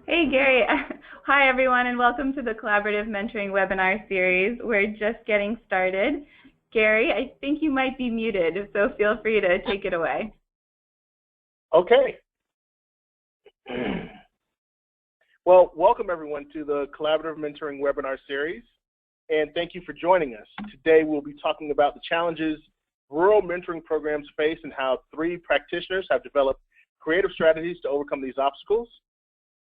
Hey, Gary. Hi, everyone, and welcome to the Collaborative Mentoring webinar series. We're just getting started. Gary, I think you might be muted, so feel free to take it away. Okay. Well, welcome everyone to the Collaborative Mentoring webinar series, and thank you for joining us. Today we'll be talking about the challenges rural mentoring programs face and how 3 practitioners have developed creative strategies to overcome these obstacles.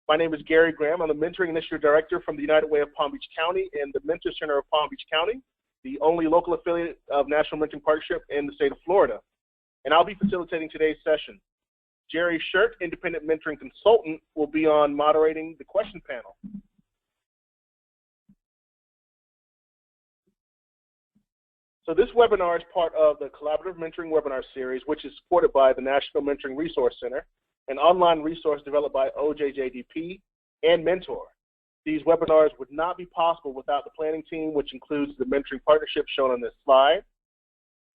My name is Gary Graham. I'm the Mentoring Initiative Director from the United Way of Palm Beach County and the Mentor Center of Palm Beach County, the only local affiliate of National Mentoring Partnership in the state of Florida. And I'll be facilitating today's session. Jerry Shirt, Independent Mentoring Consultant, will be on moderating the question panel. So this webinar is part of the Collaborative Mentoring webinar series, which is supported by the National Mentoring Resource Center, an online resource developed by OJJDP and Mentor. These webinars would not be possible without the planning team, which includes the mentoring partnership shown on this slide.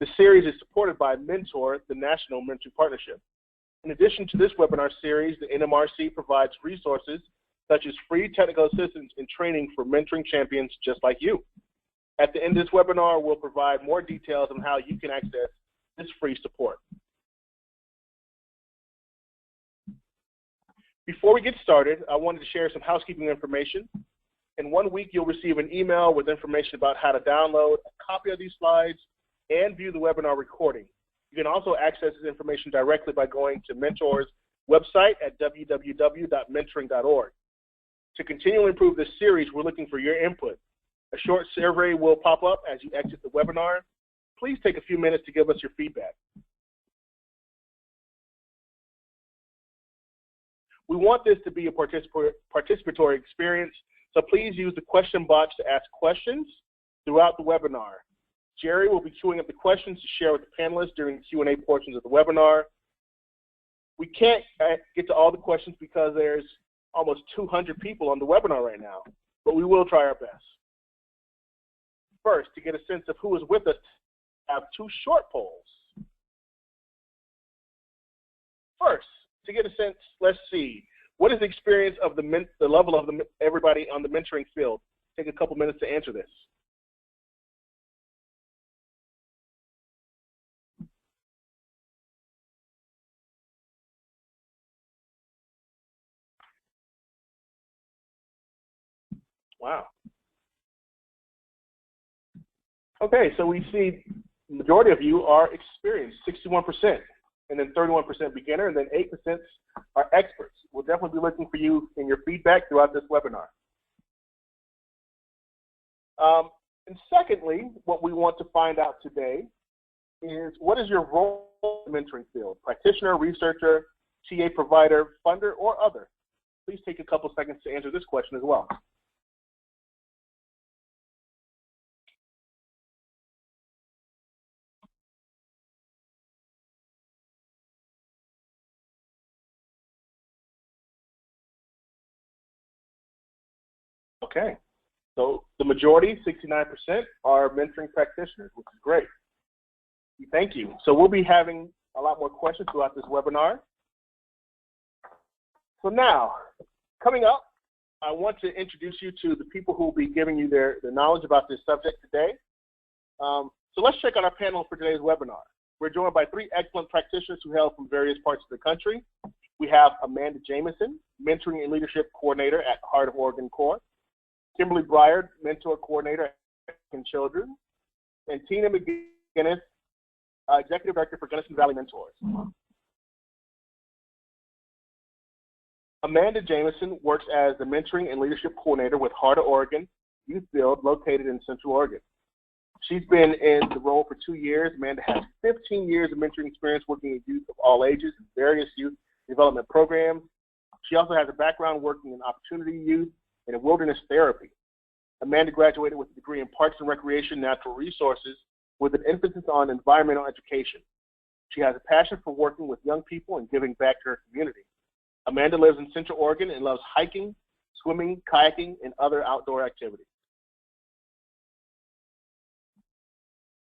The series is supported by Mentor, the National Mentoring Partnership. In addition to this webinar series, the NMRC provides resources such as free technical assistance and training for mentoring champions just like you. At the end of this webinar, we'll provide more details on how you can access this free support. Before we get started, I wanted to share some housekeeping information. In 1 week, you'll receive an email with information about how to download a copy of these slides and view the webinar recording. You can also access this information directly by going to Mentor's website at www.mentoring.org. To continually improve this series, we're looking for your input. A short survey will pop up as you exit the webinar. Please take a few minutes to give us your feedback. We want this to be a participatory experience, so please use the question box to ask questions throughout the webinar. Jerry will be queuing up the questions to share with the panelists during the Q&A portions of the webinar. We can't get to all the questions because there's almost 200 people on the webinar right now, but we will try our best. First, to get a sense of who is with us, I have 2 short polls. First, to get a sense, let's see, what is the experience of the level of everybody on the mentoring field? Take a couple minutes to answer this. Wow. Okay, so we see the majority of you are experienced, 61%. And then 31% beginner, and then 8% are experts. We'll definitely be looking for you and your feedback throughout this webinar. And secondly, what we want to find out today is what is your role in the mentoring field? Practitioner, researcher, TA provider, funder, or other? Please take a couple seconds to answer this question as well. Okay, so the majority, 69%, are mentoring practitioners, which is great. Thank you. So we'll be having a lot more questions throughout this webinar. So now, coming up, I want to introduce you to the people who will be giving you their knowledge about this subject today. So let's check out our panel for today's webinar. We're joined by 3 excellent practitioners who hail from various parts of the country. We have Amanda Jamison, Mentoring and Leadership Coordinator at Heart of Oregon Corps. Kimberly Briard, Mentor Coordinator at African Children, and Tina McGuinness, Executive Director for Gunnison Valley Mentors. Amanda Jamison works as the Mentoring and Leadership Coordinator with Heart of Oregon YouthBuild, located in Central Oregon. She's been in the role for 2 years. Amanda has 15 years of mentoring experience working with youth of all ages in various youth development programs. She also has a background working in opportunity youth and in wilderness therapy. Amanda graduated with a degree in Parks and Recreation Natural Resources with an emphasis on environmental education. She has a passion for working with young people and giving back to her community. Amanda lives in Central Oregon and loves hiking, swimming, kayaking, and other outdoor activities.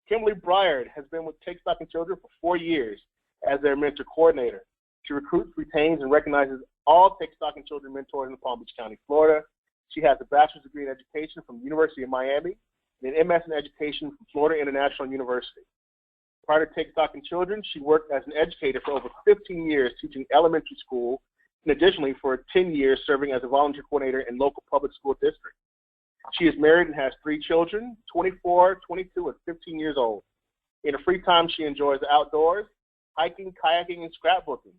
Kimberly Briard has been with Take Stock in Children for 4 years as their mentor coordinator. She recruits, retains, and recognizes all Take Stock in Children mentors in Palm Beach County, Florida. She has a bachelor's degree in education from the University of Miami and an MS in education from Florida International University. Prior to Take Stock in Children, she worked as an educator for over 15 years teaching elementary school, and additionally for 10 years serving as a volunteer coordinator in local public school districts. She is married and has 3 children, 24, 22, and 15 years old. In her free time, she enjoys the outdoors, hiking, kayaking, and scrapbooking,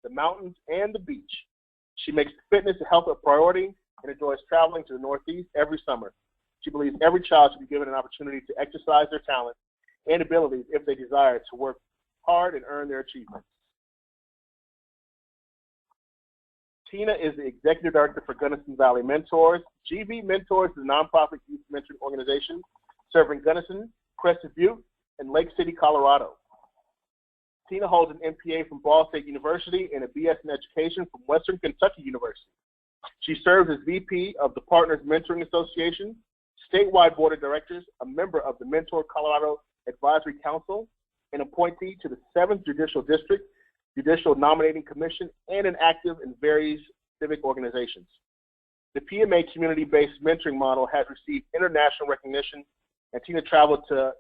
the mountains, and the beach. She makes fitness and health a priority and enjoys traveling to the Northeast every summer. She believes every child should be given an opportunity to exercise their talents and abilities if they desire to work hard and earn their achievements. Tina is the Executive Director for Gunnison Valley Mentors. GV Mentors is a nonprofit youth mentoring organization serving Gunnison, Crested Butte, and Lake City, Colorado. Tina holds an MPA from Ball State University and a BS in Education from Western Kentucky University. She serves as VP of the Partners Mentoring Association, statewide board of directors, a member of the Mentor Colorado Advisory Council, an appointee to the 7th Judicial District Judicial Nominating Commission, and an active in various civic organizations. The PMA community-based mentoring model has received international recognition, and Tina traveled to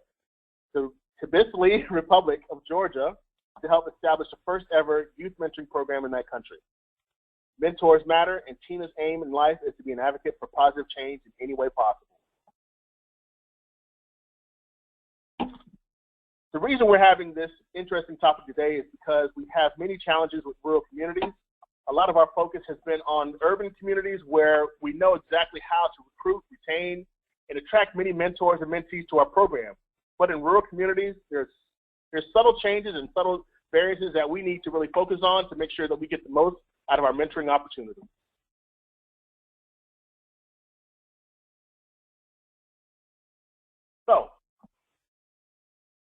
the Tbilisi Republic of Georgia to help establish the first ever youth mentoring program in that country. Mentors matter, and Tina's aim in life is to be an advocate for positive change in any way possible. The reason we're having this interesting topic today is because we have many challenges with rural communities. A lot of our focus has been on urban communities where we know exactly how to recruit, retain, and attract many mentors and mentees to our program. But in rural communities, there's subtle changes and subtle variances that we need to really focus on to make sure that we get the most out of our mentoring opportunity. So,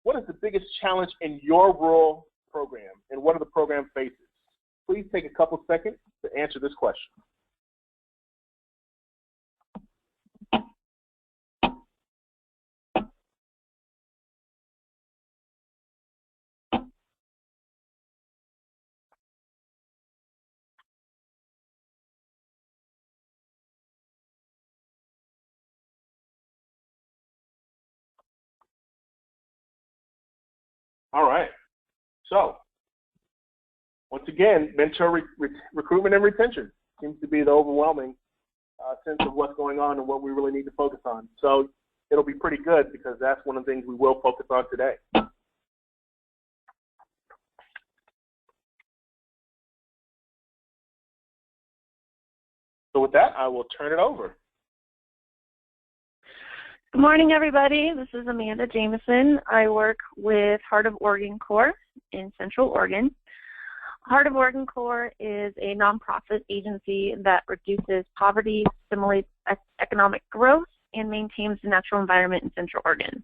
what is the biggest challenge in your rural program, and what are the program faces? Please take a couple seconds to answer this question. All right. So, once again, mentor recruitment and retention seems to be the overwhelming sense of what's going on and what we really need to focus on. So, it'll be pretty good because that's one of the things we will focus on today. So, with that, I will turn it over. Good morning, everybody. This is Amanda Jamison. I work with Heart of Oregon Corps in Central Oregon. Heart of Oregon Corps is a nonprofit agency that reduces poverty, stimulates economic growth, and maintains the natural environment in Central Oregon.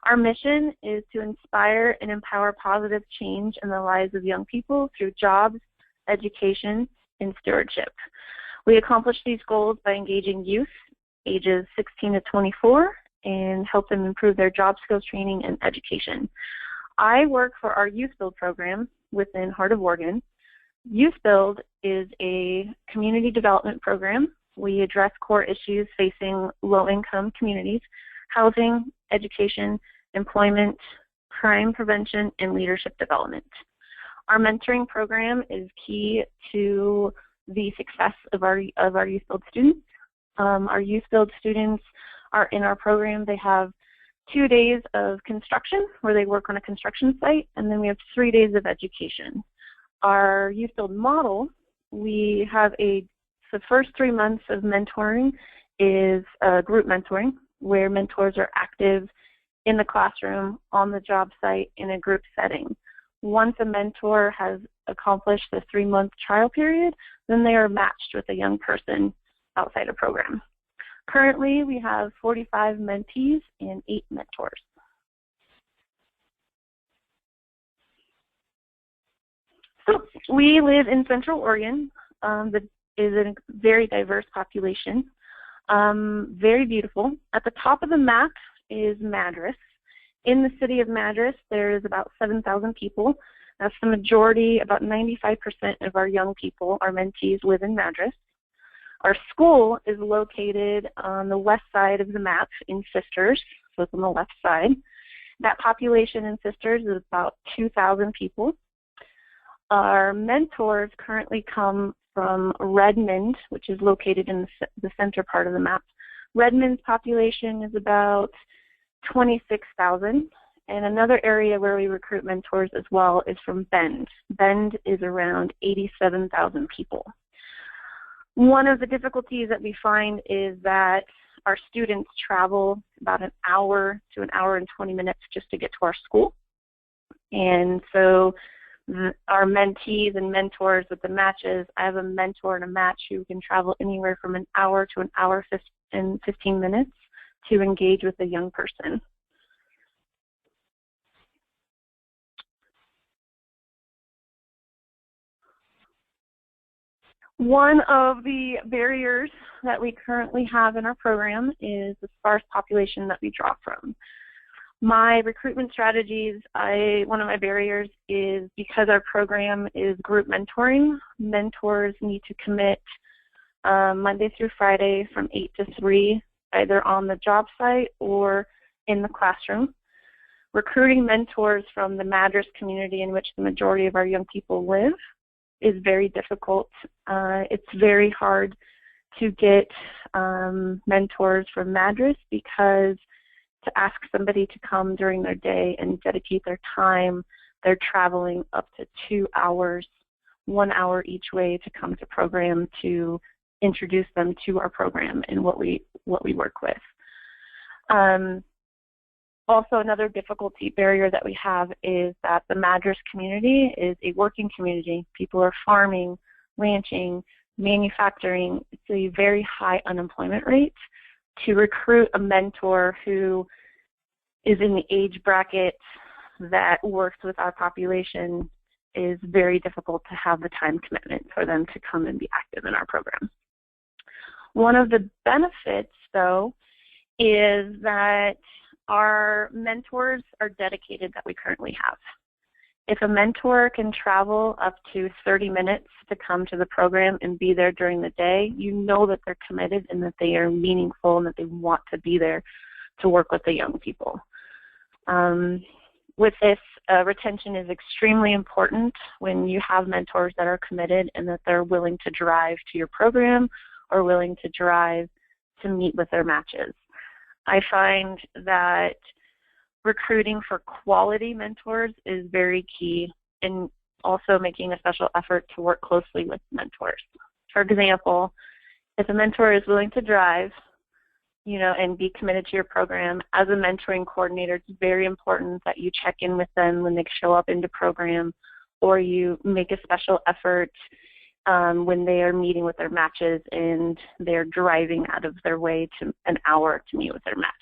Our mission is to inspire and empower positive change in the lives of young people through jobs, education, and stewardship. We accomplish these goals by engaging youth ages 16 to 24 and help them improve their job skills training and education. I work for our YouthBuild program within Heart of Oregon. YouthBuild is a community development program. We address core issues facing low-income communities: housing, education, employment, crime prevention, and leadership development. Our mentoring program is key to the success of our YouthBuild students. Our YouthBuild students are in our program. They have 2 days of construction where they work on a construction site, and then we have 3 days of education. Our YouthBuild model, we have the first 3 months of mentoring is group mentoring, where mentors are active in the classroom, on the job site, in a group setting. Once a mentor has accomplished the 3-month trial period, then they are matched with a young person outside a program. Currently, we have 45 mentees and 8 mentors. So we live in Central Oregon. That is a very diverse population, very beautiful. At the top of the map is Madras. In the city of Madras, there's about 7,000 people. That's the majority. About 95% of our young people, our mentees, live in Madras. Our school is located on the west side of the map in Sisters, so it's on the left side. That population in Sisters is about 2,000 people. Our mentors currently come from Redmond, which is located in the center part of the map. Redmond's population is about 26,000. And another area where we recruit mentors as well is from Bend. Bend is around 87,000 people. One of the difficulties that we find is that our students travel about an hour to an hour and 20 minutes just to get to our school. And so our mentees and mentors with the matches, I have a mentor and a match who can travel anywhere from an hour to an hour and 15 minutes to engage with a young person. One of the barriers that we currently have in our program is the sparse population that we draw from. My recruitment strategies, one of my barriers is because our program is group mentoring, mentors need to commit Monday through Friday from 8 to 3, either on the job site or in the classroom. Recruiting mentors from the Madras community in which the majority of our young people live is very difficult. It's very hard to get mentors from Madras because to ask somebody to come during their day and dedicate their time, they're traveling up to 2 hours, 1 hour each way to come to program to introduce them to our program and what we work with. Also, another difficulty barrier that we have is that the Madras community is a working community. People are farming, ranching, manufacturing. It's a very high unemployment rate. To recruit a mentor who is in the age bracket that works with our population is very difficult to have the time commitment for them to come and be active in our program. One of the benefits, though, is that our mentors are dedicated that we currently have. If a mentor can travel up to 30 minutes to come to the program and be there during the day, you know that they're committed and that they are meaningful and that they want to be there to work with the young people. With this, retention is extremely important when you have mentors that are committed and that they're willing to drive to your program or willing to drive to meet with their matches. I find that recruiting for quality mentors is very key, and also making a special effort to work closely with mentors. For example, if a mentor is willing to drive, and be committed to your program, as a mentoring coordinator, it's very important that you check in with them when they show up into program, or you make a special effort when they are meeting with their matches and they're driving out of their way to an hour to meet with their match.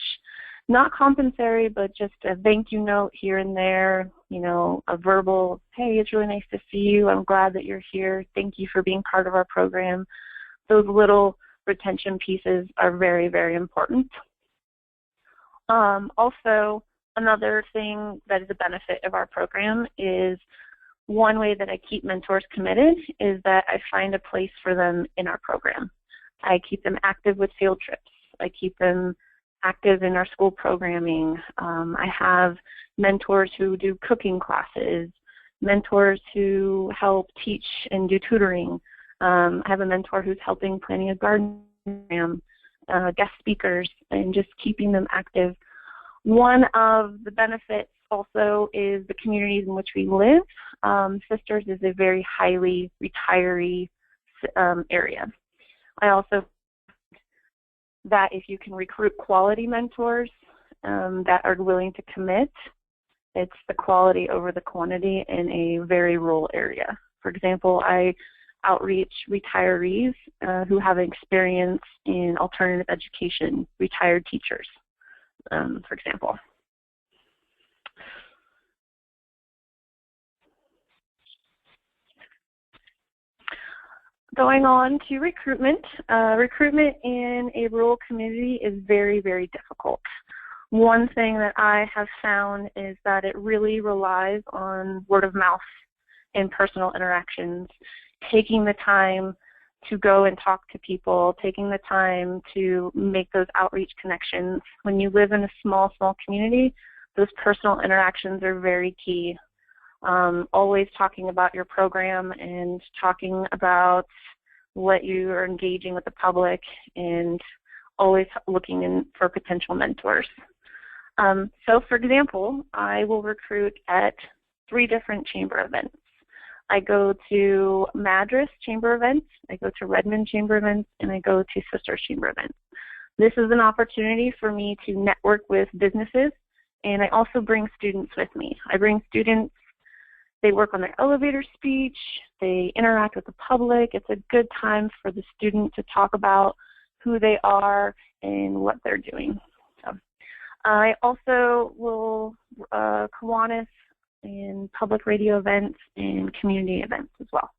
Not compensatory, but just a thank you note here and there, a verbal, hey, it's really nice to see you. I'm glad that you're here. Thank you for being part of our program. Those little retention pieces are very, very important. Also, another thing that is a benefit of our program is one way that I keep mentors committed is that I find a place for them in our program. I keep them active with field trips. I keep them active in our school programming. I have mentors who do cooking classes, mentors who help teach and do tutoring. I have a mentor who's helping planning a garden program, guest speakers, and just keeping them active. One of the benefits also is the communities in which we live. Sisters is a very highly retiree area. I also that if you can recruit quality mentors that are willing to commit, it's the quality over the quantity in a very rural area. For example, I outreach retirees who have experience in alternative education, retired teachers, for example. Going on to recruitment. Recruitment in a rural community is very, very difficult. One thing that I have found is that it really relies on word of mouth in personal interactions, taking the time to go and talk to people, taking the time to make those outreach connections. When you live in a small community, those personal interactions are very key. Always talking about your program and talking about what you are engaging with the public, and always looking in for potential mentors. So for example, I will recruit at 3 different chamber events. I go to Madras chamber events, I go to Redmond chamber events, and I go to Sisters chamber events. This is an opportunity for me to network with businesses, and I also bring students with me. I bring students, they work on their elevator speech, they interact with the public. It's a good time for the student to talk about who they are and what they're doing. So, I also will Kiwanis in public radio events and community events as well.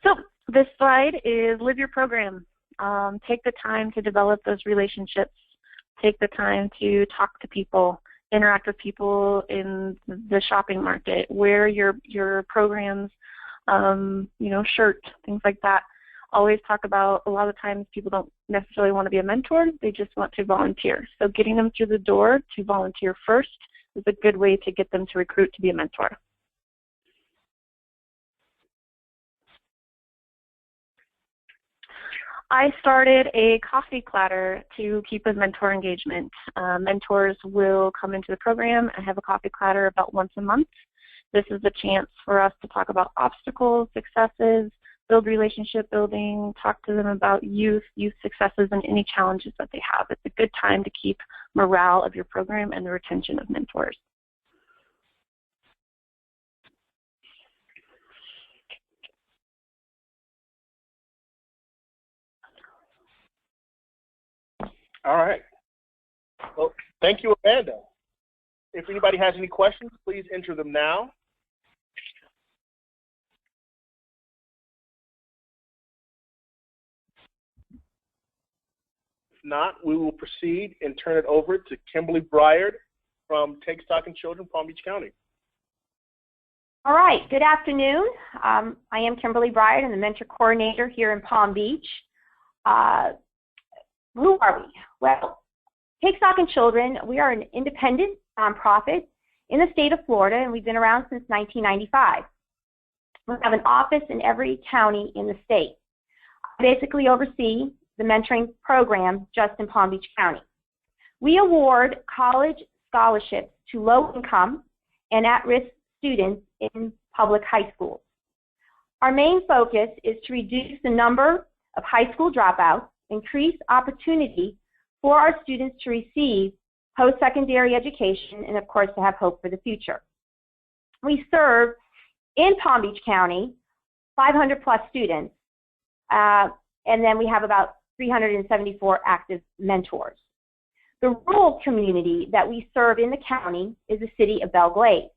So this slide is live your program. Take the time to develop those relationships. Take the time to talk to people, interact with people in the shopping market, wear your programs, shirt, things like that. Always talk about, a lot of times people don't necessarily want to be a mentor, they just want to volunteer. So getting them through the door to volunteer first is a good way to get them to recruit to be a mentor. I started a coffee clatter to keep with mentor engagement. Mentors will come into the program and have a coffee clatter about once a month. This is a chance for us to talk about obstacles, successes, build relationship building, talk to them about youth successes, and any challenges that they have. It's a good time to keep morale of your program and the retention of mentors. All right. Well, thank you, Amanda. If anybody has any questions, please enter them now. If not, we will proceed and turn it over to Kimberly Briard from Take Stock in Children, Palm Beach County. All right, good afternoon. I am Kimberly Briard. I'm the mentor coordinator here in Palm Beach. Who are we? Well, Take Stock in Children, we are an independent nonprofit in the state of Florida, and we've been around since 1995. We have an office in every county in the state. I basically oversee the mentoring program just in Palm Beach County. We award college scholarships to low-income and at-risk students in public high schools. Our main focus is to reduce the number of high school dropouts, increase opportunity for our students to receive post-secondary education, and of course to have hope for the future. We serve in Palm Beach County 500 plus students, and then we have about 374 active mentors. The rural community that we serve in the county is the city of Belle Glade.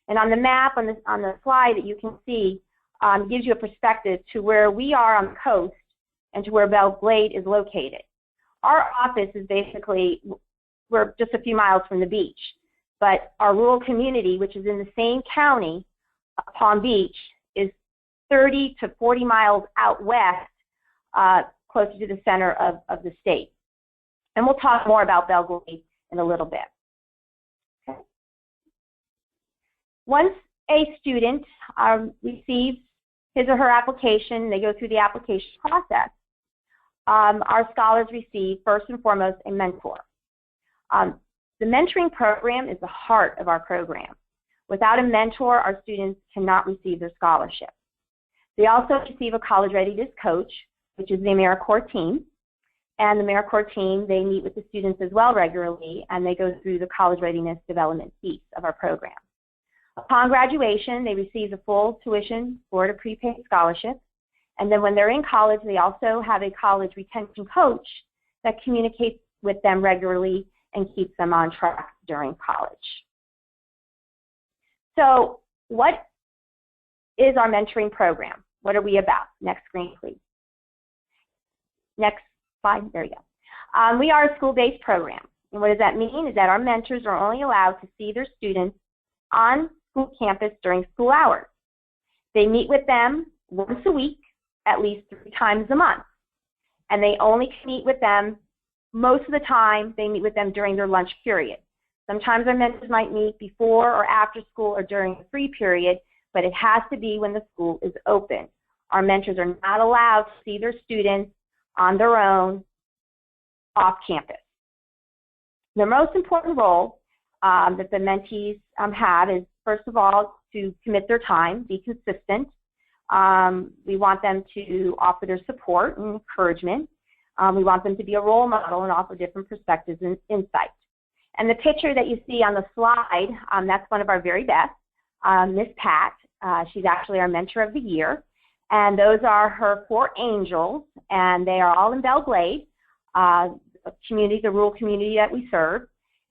And on the map, on the slide that you can see, gives you a perspective to where we are on the coast and to where Belle Glade is located. Our office is basically, we're just a few miles from the beach, but our rural community, which is in the same county, Palm Beach, is 30 to 40 miles out west, closer to the center of the state. And we'll talk more about Belle Glade in a little bit. Okay. Once a student receives his or her application, they go through the application process, our scholars receive, first and foremost, a mentor. The mentoring program is the heart of our program. Without a mentor, our students cannot receive their scholarship. They also receive a college readiness coach, which is the AmeriCorps team. And the AmeriCorps team, they meet with the students as well regularly, and they go through the college readiness development piece of our program. Upon graduation, they receive a full tuition Florida prepaid scholarship. And then when they're in college, they also have a college retention coach that communicates with them regularly and keeps them on track during college. So what is our mentoring program? What are we about? Next screen, please. Next slide. There you go. We are a school-based program. And what does that mean? Is that our mentors are only allowed to see their students on school campus during school hours. They meet with them once a week, at least 3 times a month. And they only can meet with them, most of the time, they meet with them during their lunch period. Sometimes our mentors might meet before or after school or during the free period, but it has to be when the school is open. Our mentors are not allowed to see their students on their own off campus. The most important role that the mentees have is, first of all, to commit their time, be consistent. We want them to offer their support and encouragement. We want them to be a role model and offer different perspectives and insights. And the picture that you see on the slide, that's one of our very best, Miss Pat. She's actually our Mentor of the Year. And those are her 4 angels, and they are all in Belle Glade, the rural community that we serve.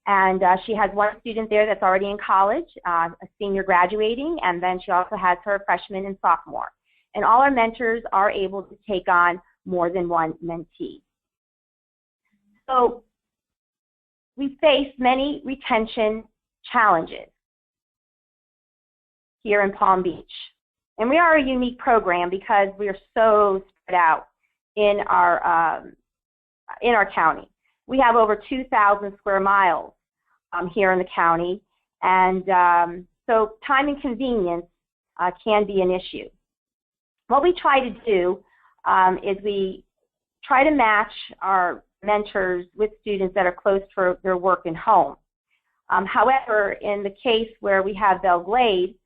And she has 1 student there that's already in college, a senior graduating, and then she also has her freshman and sophomore. And all our mentors are able to take on more than 1 mentee. So we face many retention challenges here in Palm Beach. And we are a unique program because we are so spread out in our county. We have over 2,000 square miles here in the county, and so time and convenience can be an issue. What we try to do is we try to match our mentors with students that are close for their work and home. However, in the case where we have Belle Glade,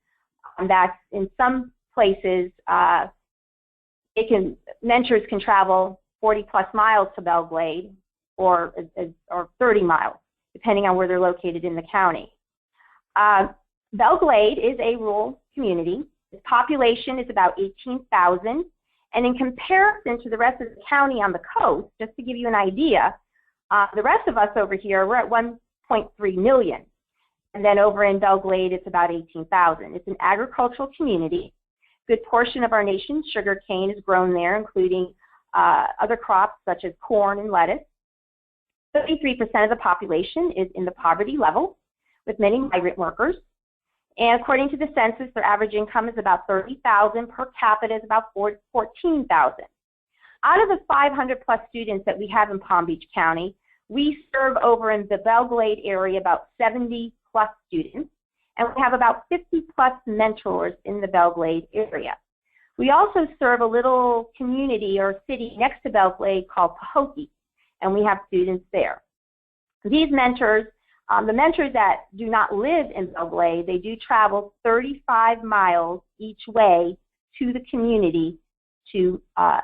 that's in some places, mentors can travel 40-plus miles to Belle Glade or 30 miles, depending on where they're located in the county. Belle Glade is a rural community. Its population is about 18,000, and in comparison to the rest of the county on the coast, just to give you an idea, the rest of us over here, we're at 1.3 million. And then over in Belle Glade, it's about 18,000. It's an agricultural community. A good portion of our nation's sugar cane is grown there, including other crops such as corn and lettuce. 33% of the population is in the poverty level, with many migrant workers. And according to the census, their average income is about $30,000. Per capita is about $14,000. Out of the 500-plus students that we have in Palm Beach County, we serve over in the Belle Glade area about 70-plus students, and we have about 50-plus mentors in the Belle Glade area. We also serve a little community or city next to Belle Glade called Pahokee, and we have students there. These mentors, the mentors that do not live in Belle Glade, they do travel 35 miles each way to the community to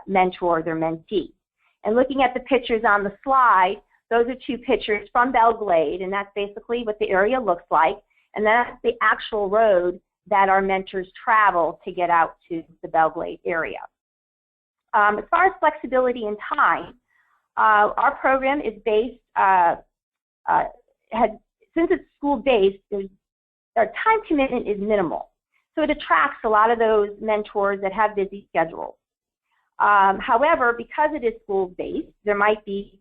mentor their mentee. And looking at the pictures on the slide, those are 2 pictures from Belle Glade, and that's basically what the area looks like. And that's the actual road that our mentors travel to get out to the Belle Glade area. As far as flexibility and time, our program is based, since it's school-based, our time commitment is minimal. So it attracts a lot of those mentors that have busy schedules. However, because it is school-based, there might be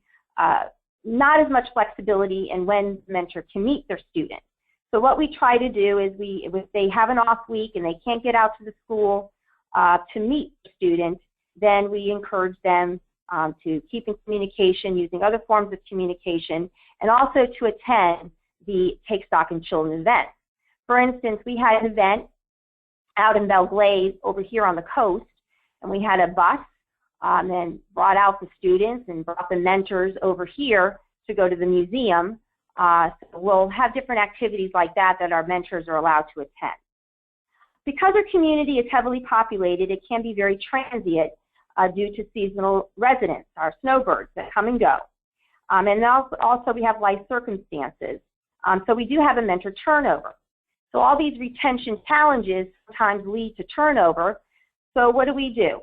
not as much flexibility in when the mentor can meet their student. So what we try to do is if they have an off week and they can't get out to the school to meet the student, then we encourage them to keep in communication using other forms of communication, and also to attend the Take Stock in Children event. For instance, we had an event out in Belle Glade over here on the coast, and we had a bus and brought out the students and brought the mentors over here to go to the museum. So we'll have different activities like that that our mentors are allowed to attend. Because our community is heavily populated, it can be very transient due to seasonal residents, our snowbirds that come and go. And also we have life circumstances. So we do have a mentor turnover. So all these retention challenges sometimes lead to turnover. So what do?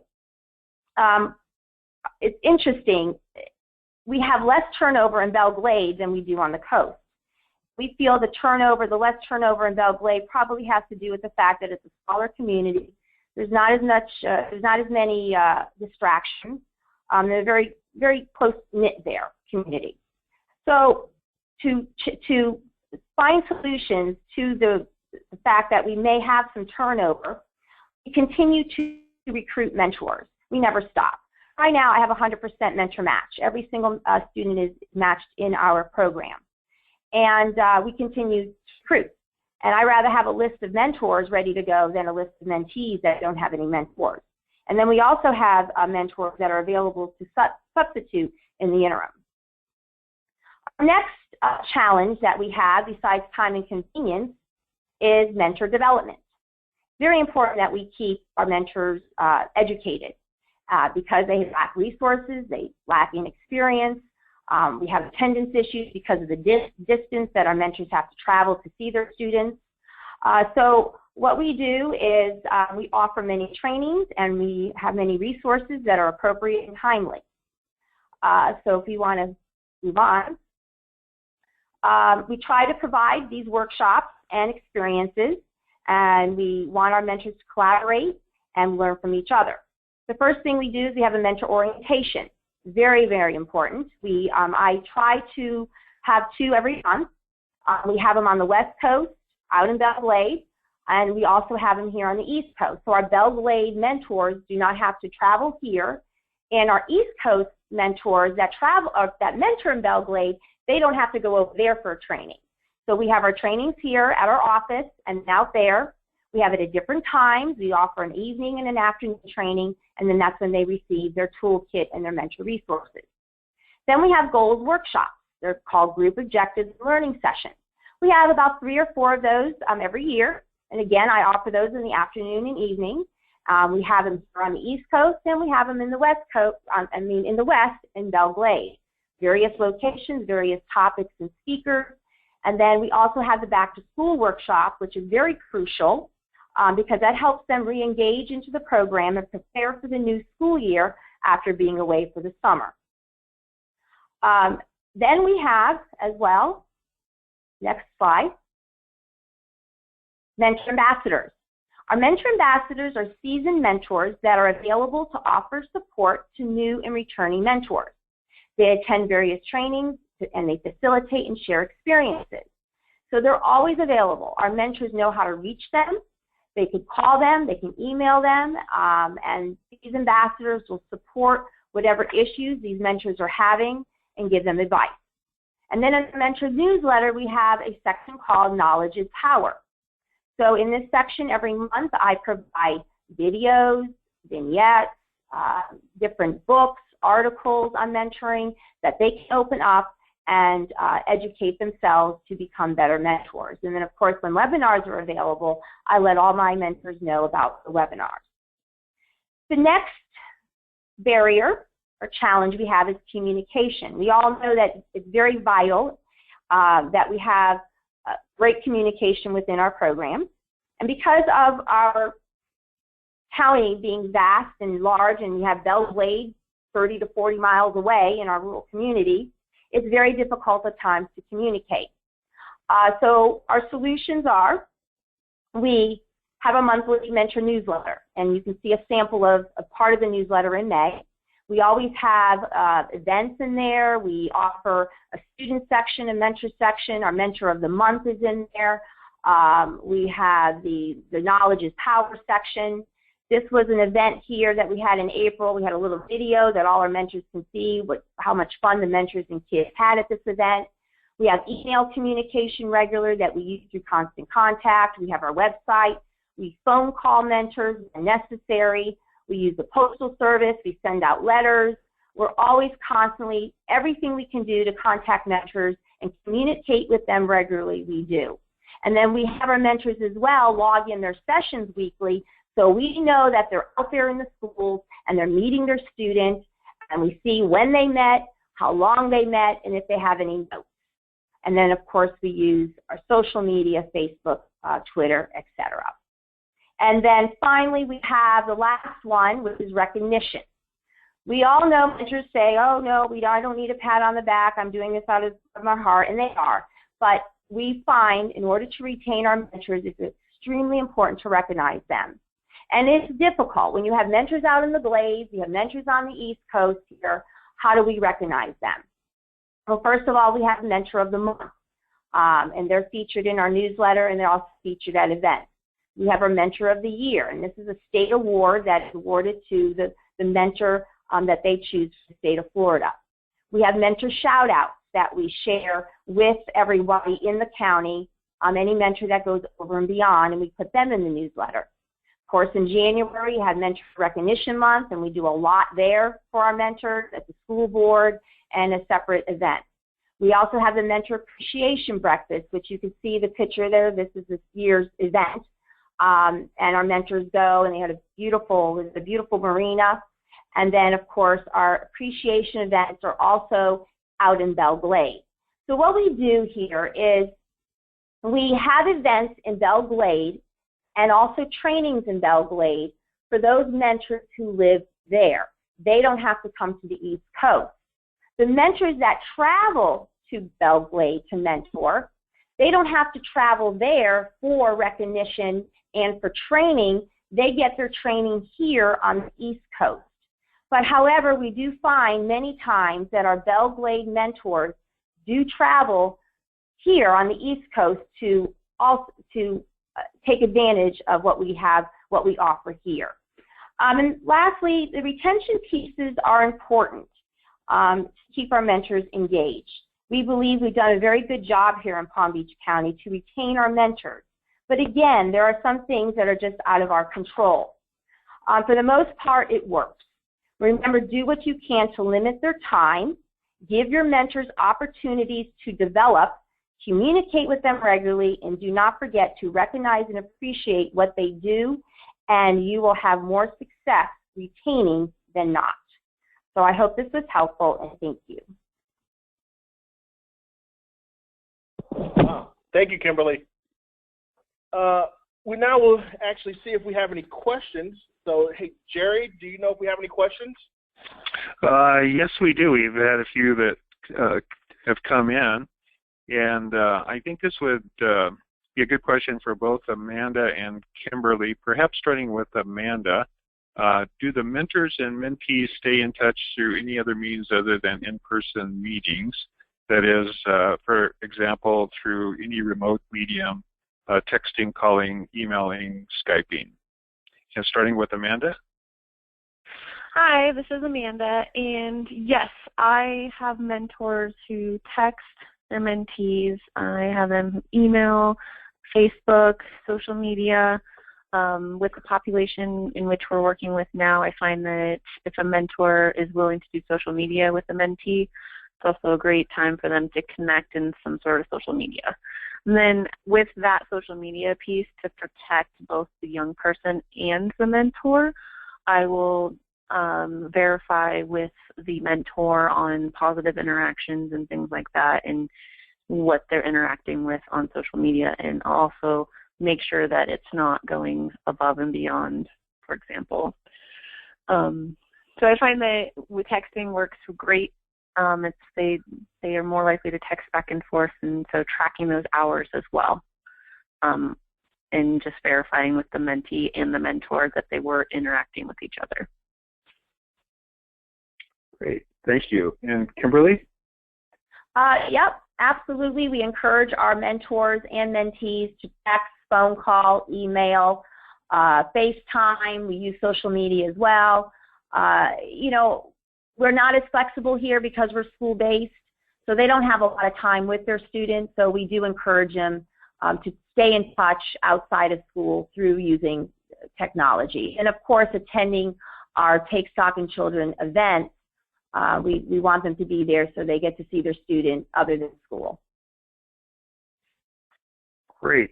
It's interesting. We have less turnover in Belle Glade than we do on the coast. We feel the less turnover in Belle Glade probably has to do with the fact that it's a smaller community. There's not as many distractions. They're very, very close-knit there, community. So to find solutions to the fact that we may have some turnover, we continue to recruit mentors. We never stop. Right now, I have a 100% mentor match. Every single student is matched in our program. And we continue to recruit. And I'd rather have a list of mentors ready to go than a list of mentees that don't have any mentors. And then we also have mentors that are available to substitute in the interim. Our next challenge that we have, besides time and convenience, is mentor development. Very important that we keep our mentors educated because they lack resources, they lack experience. We have attendance issues because of the distance that our mentors have to travel to see their students. So what we do is we offer many trainings and we have many resources that are appropriate and timely. So if you want to move on, we try to provide these workshops and experiences, and we want our mentors to collaborate and learn from each other. The first thing we do is we have a mentor orientation. Very, very important. I try to have 2 every month. We have them on the West Coast, out in Belle Glade, and we also have them here on the East Coast. So our Belle Glade mentors do not have to travel here, and our East Coast mentors that mentor in Belle Glade, they don't have to go over there for a training. So we have our trainings here at our office and out there. We have it at different times. We offer an evening and an afternoon training, and then that's when they receive their toolkit and their mentor resources. Then we have goals workshops. They're called group objectives and learning sessions. We have about 3 or 4 of those every year, and again, I offer those in the afternoon and evening. We have them here on the East Coast, and we have them in the West Coast. In the West in Belle Glade. Various locations, various topics and speakers. And then we also have the back to school workshop, which is very crucial because that helps them re-engage into the program and prepare for the new school year after being away for the summer. Then we have as well, next slide, mentor ambassadors. Our mentor ambassadors are seasoned mentors that are available to offer support to new and returning mentors. They attend various trainings and they facilitate and share experiences. So they're always available. Our mentors know how to reach them. They can call them, they can email them, and these ambassadors will support whatever issues these mentors are having and give them advice. And then in the mentor newsletter, we have a section called Knowledge is Power. So in this section, every month, I provide videos, vignettes, different books, articles on mentoring that they can open up and educate themselves to become better mentors. And then, of course, when webinars are available, I let all my mentors know about the webinars. The next barrier or challenge we have is communication. We all know that it's very vital that we have great communication within our program. And because of our county being vast and large, and we have Belle Glade 30 to 40 miles away in our rural community, it's very difficult at times to communicate. So our solutions are, we have a monthly mentor newsletter, and you can see a sample of a part of the newsletter in May. We always have events in there. We offer a student section, a mentor section. Our mentor of the month is in there. We have the Knowledge is Power section. This was an event here that we had in April. We had a little video that all our mentors can see how much fun the mentors and kids had at this event. We have email communication regular that we use through Constant Contact. We have our website. We phone call mentors when necessary. We use the postal service. We send out letters. We're always constantly, everything we can do to contact mentors and communicate with them regularly, we do. And then we have our mentors as well log in their sessions weekly, so we know that they're out there in the schools and they're meeting their students, and we see when they met, how long they met, and if they have any notes. And then, of course, we use our social media, Facebook, Twitter, etc. And then finally, we have the last one, which is recognition. We all know mentors say, oh, no, I don't need a pat on the back. I'm doing this out of my heart, and they are. But we find in order to retain our mentors, it's extremely important to recognize them. And it's difficult. When you have mentors out in the Glades, you have mentors on the East Coast here, how do we recognize them? Well, first of all, we have Mentor of the Month, and they're featured in our newsletter, and they're also featured at events. We have our Mentor of the Year, and this is a state award that is awarded to the mentor that they choose for the state of Florida. We have mentor shout-outs that we share with everybody in the county, any mentor that goes over and beyond, and we put them in the newsletter. Of course, in January, we have Mentor Recognition Month, and we do a lot there for our mentors at the school board and a separate event. We also have the Mentor Appreciation Breakfast, which you can see the picture there. This is this year's event. And our mentors go, and they had a beautiful marina. And then, of course, our appreciation events are also out in Belle Glade. So what we do here is we have events in Belle Glade and also trainings in Belle Glade for those mentors who live there. They don't have to come to the East Coast. The mentors that travel to Belle Glade to mentor, they don't have to travel there for recognition and for training. They get their training here on the East Coast. But however, we do find many times that our Belle Glade mentors do travel here on the East Coast to take advantage of what we have, what we offer here. And lastly, the retention pieces are important to keep our mentors engaged. We believe we've done a very good job here in Palm Beach County to retain our mentors. But again, there are some things that are just out of our control. For the most part, it works. Remember, do what you can to limit their time, give your mentors opportunities to develop, communicate with them regularly, and do not forget to recognize and appreciate what they do, and you will have more success retaining than not. So I hope this was helpful, and thank you. Wow. Thank you, Kimberly. We now will actually see if we have any questions. So, hey, Jerry, do you know if we have any questions? Yes, we do. We've had a few that have come in, and I think this would be a good question for both Amanda and Kimberly. Perhaps starting with Amanda, do the mentors and mentees stay in touch through any other means other than in-person meetings? That is, for example, through any remote medium, texting, calling, emailing, Skyping. And starting with Amanda. Hi, this is Amanda, and yes, I have mentors who text their mentees. I have them email, Facebook, social media. With the population in which we're working with now, I find that if a mentor is willing to do social media with a mentee, it's also a great time for them to connect in some sort of social media. And then with that social media piece, to protect both the young person and the mentor, I will verify with the mentor on positive interactions and things like that and what they're interacting with on social media, and also make sure that it's not going above and beyond, for example. So I find that with texting works great. They are more likely to text back and forth, and so tracking those hours as well, and just verifying with the mentee and the mentor that they were interacting with each other. Great, thank you. And Kimberly? Yep, absolutely. We encourage our mentors and mentees to text, phone call, email, FaceTime. We use social media as well. You know, we're not as flexible here because we're school-based, so they don't have a lot of time with their students, so we do encourage them to stay in touch outside of school through using technology. And, of course, attending our Take Stock in Children events, we want them to be there so they get to see their students other than school. Great.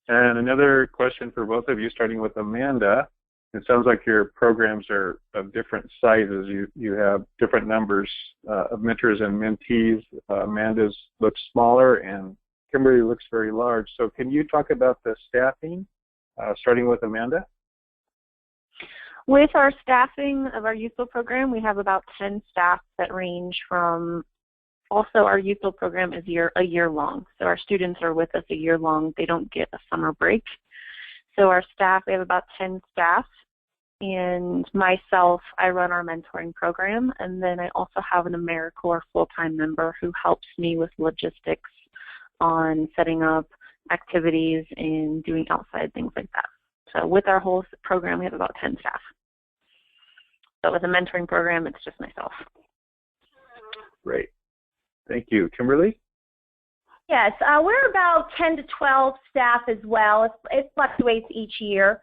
And another question for both of you, starting with Amanda. It sounds like your programs are of different sizes. You have different numbers of mentors and mentees. Amanda's looks smaller and Kimberly looks very large. So can you talk about the staffing, starting with Amanda? With our staffing of our YouthBuild program, we have about 10 staff that range from, also our YouthBuild program is a year long. So our students are with us a year long. They don't get a summer break. So our staff, we have about 10 staff and myself, I run our mentoring program, and then I also have an AmeriCorps full-time member who helps me with logistics on setting up activities and doing outside things like that. So with our whole program, we have about 10 staff. So with a mentoring program, it's just myself. Great. Thank you. Kimberly? Yes, we're about 10 to 12 staff as well. It fluctuates each year.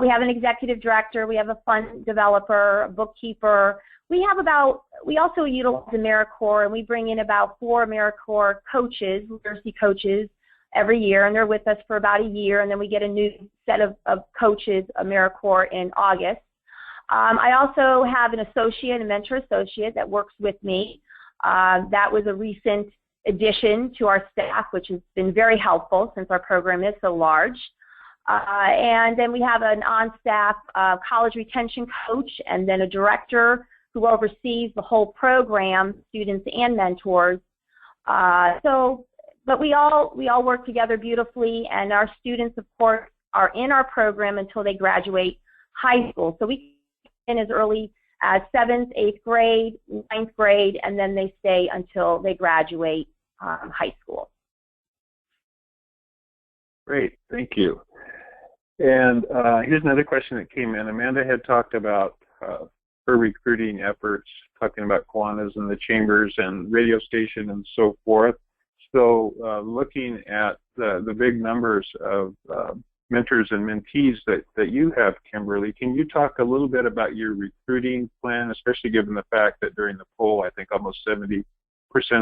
We have an executive director, we have a fund developer, a bookkeeper. We also utilize AmeriCorps, and we bring in about 4 AmeriCorps coaches, literacy coaches, every year, and they're with us for about a year, and then we get a new set of coaches, AmeriCorps, in August. I also have an associate, a mentor associate that works with me. That was a recent addition to our staff, which has been very helpful since our program is so large. And then we have an on-staff college retention coach, and then a director who oversees the whole program, students and mentors. But we all work together beautifully, and our students, of course, are in our program until they graduate high school. So we in as early as 7th, 8th grade, 9th grade, and then they stay until they graduate high school. Great, thank you. And here's another question that came in. Amanda had talked about her recruiting efforts, talking about Kiwanis and the chambers and radio station and so forth. So looking at the big numbers of mentors and mentees that you have, Kimberly, can you talk a little bit about your recruiting plan, especially given the fact that during the poll, I think almost 70%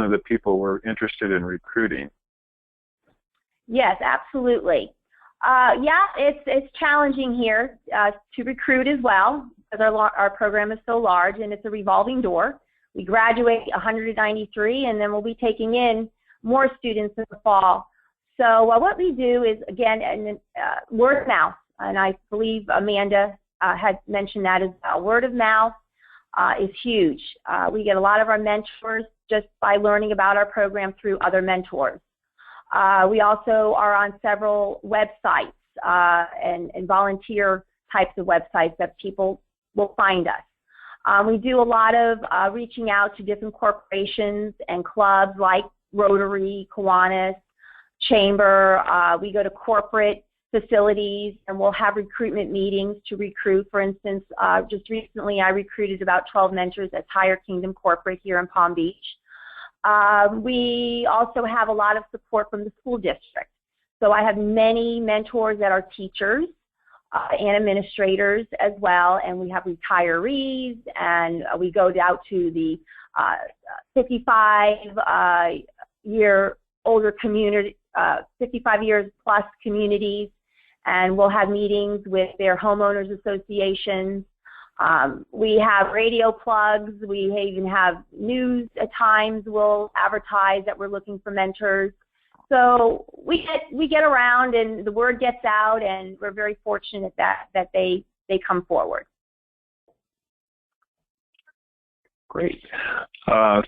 of the people were interested in recruiting? Yes, absolutely. Yeah, it's challenging here to recruit as well, because our program is so large, and it's a revolving door. We graduate 193, and then we'll be taking in more students in the fall. So what we do is, again, word of mouth, and I believe Amanda had mentioned that as well. Word of mouth is huge. We get a lot of our mentors just by learning about our program through other mentors. We also are on several websites and volunteer types of websites that people will find us. We do a lot of reaching out to different corporations and clubs like Rotary, Kiwanis, Chamber. We go to corporate facilities, and we'll have recruitment meetings to recruit. For instance, just recently I recruited about 12 mentors at Higher Kingdom Corporate here in Palm Beach. We also have a lot of support from the school district. So I have many mentors that are teachers and administrators as well, and we have retirees, and we go out to the 55-year older community, 55 years plus communities, and we'll have meetings with their homeowners associations. We have radio plugs. We even have news at times. We'll advertise that we're looking for mentors. So we get around, and the word gets out, and we're very fortunate that they come forward. Great.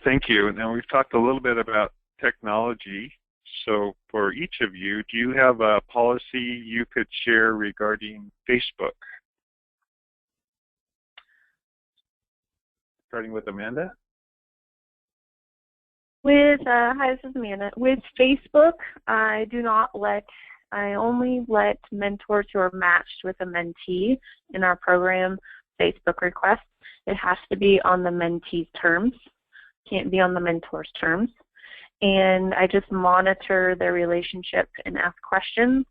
Thank you. Now, we've talked a little bit about technology. So for each of you, do you have a policy you could share regarding Facebook? Starting with Amanda. Hi, this is Amanda. With Facebook, I only let mentors who are matched with a mentee in our program Facebook request. It has to be on the mentee's terms. Can't be on the mentor's terms. And I just monitor their relationship and ask questions.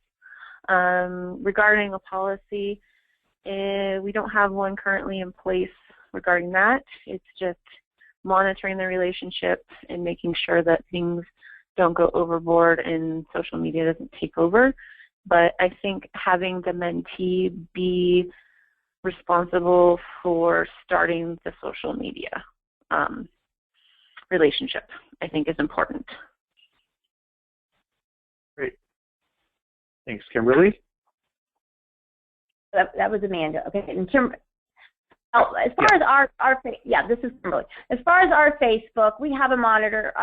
Regarding a policy, we don't have one currently in place regarding that. It's just monitoring the relationship and making sure that things don't go overboard and social media doesn't take over. But I think having the mentee be responsible for starting the social media relationship, I think, is important. Great. Thanks, Kimberly. That was Amanda. Okay. And as far as this is Kimberly. As far as our Facebook, we have a moderator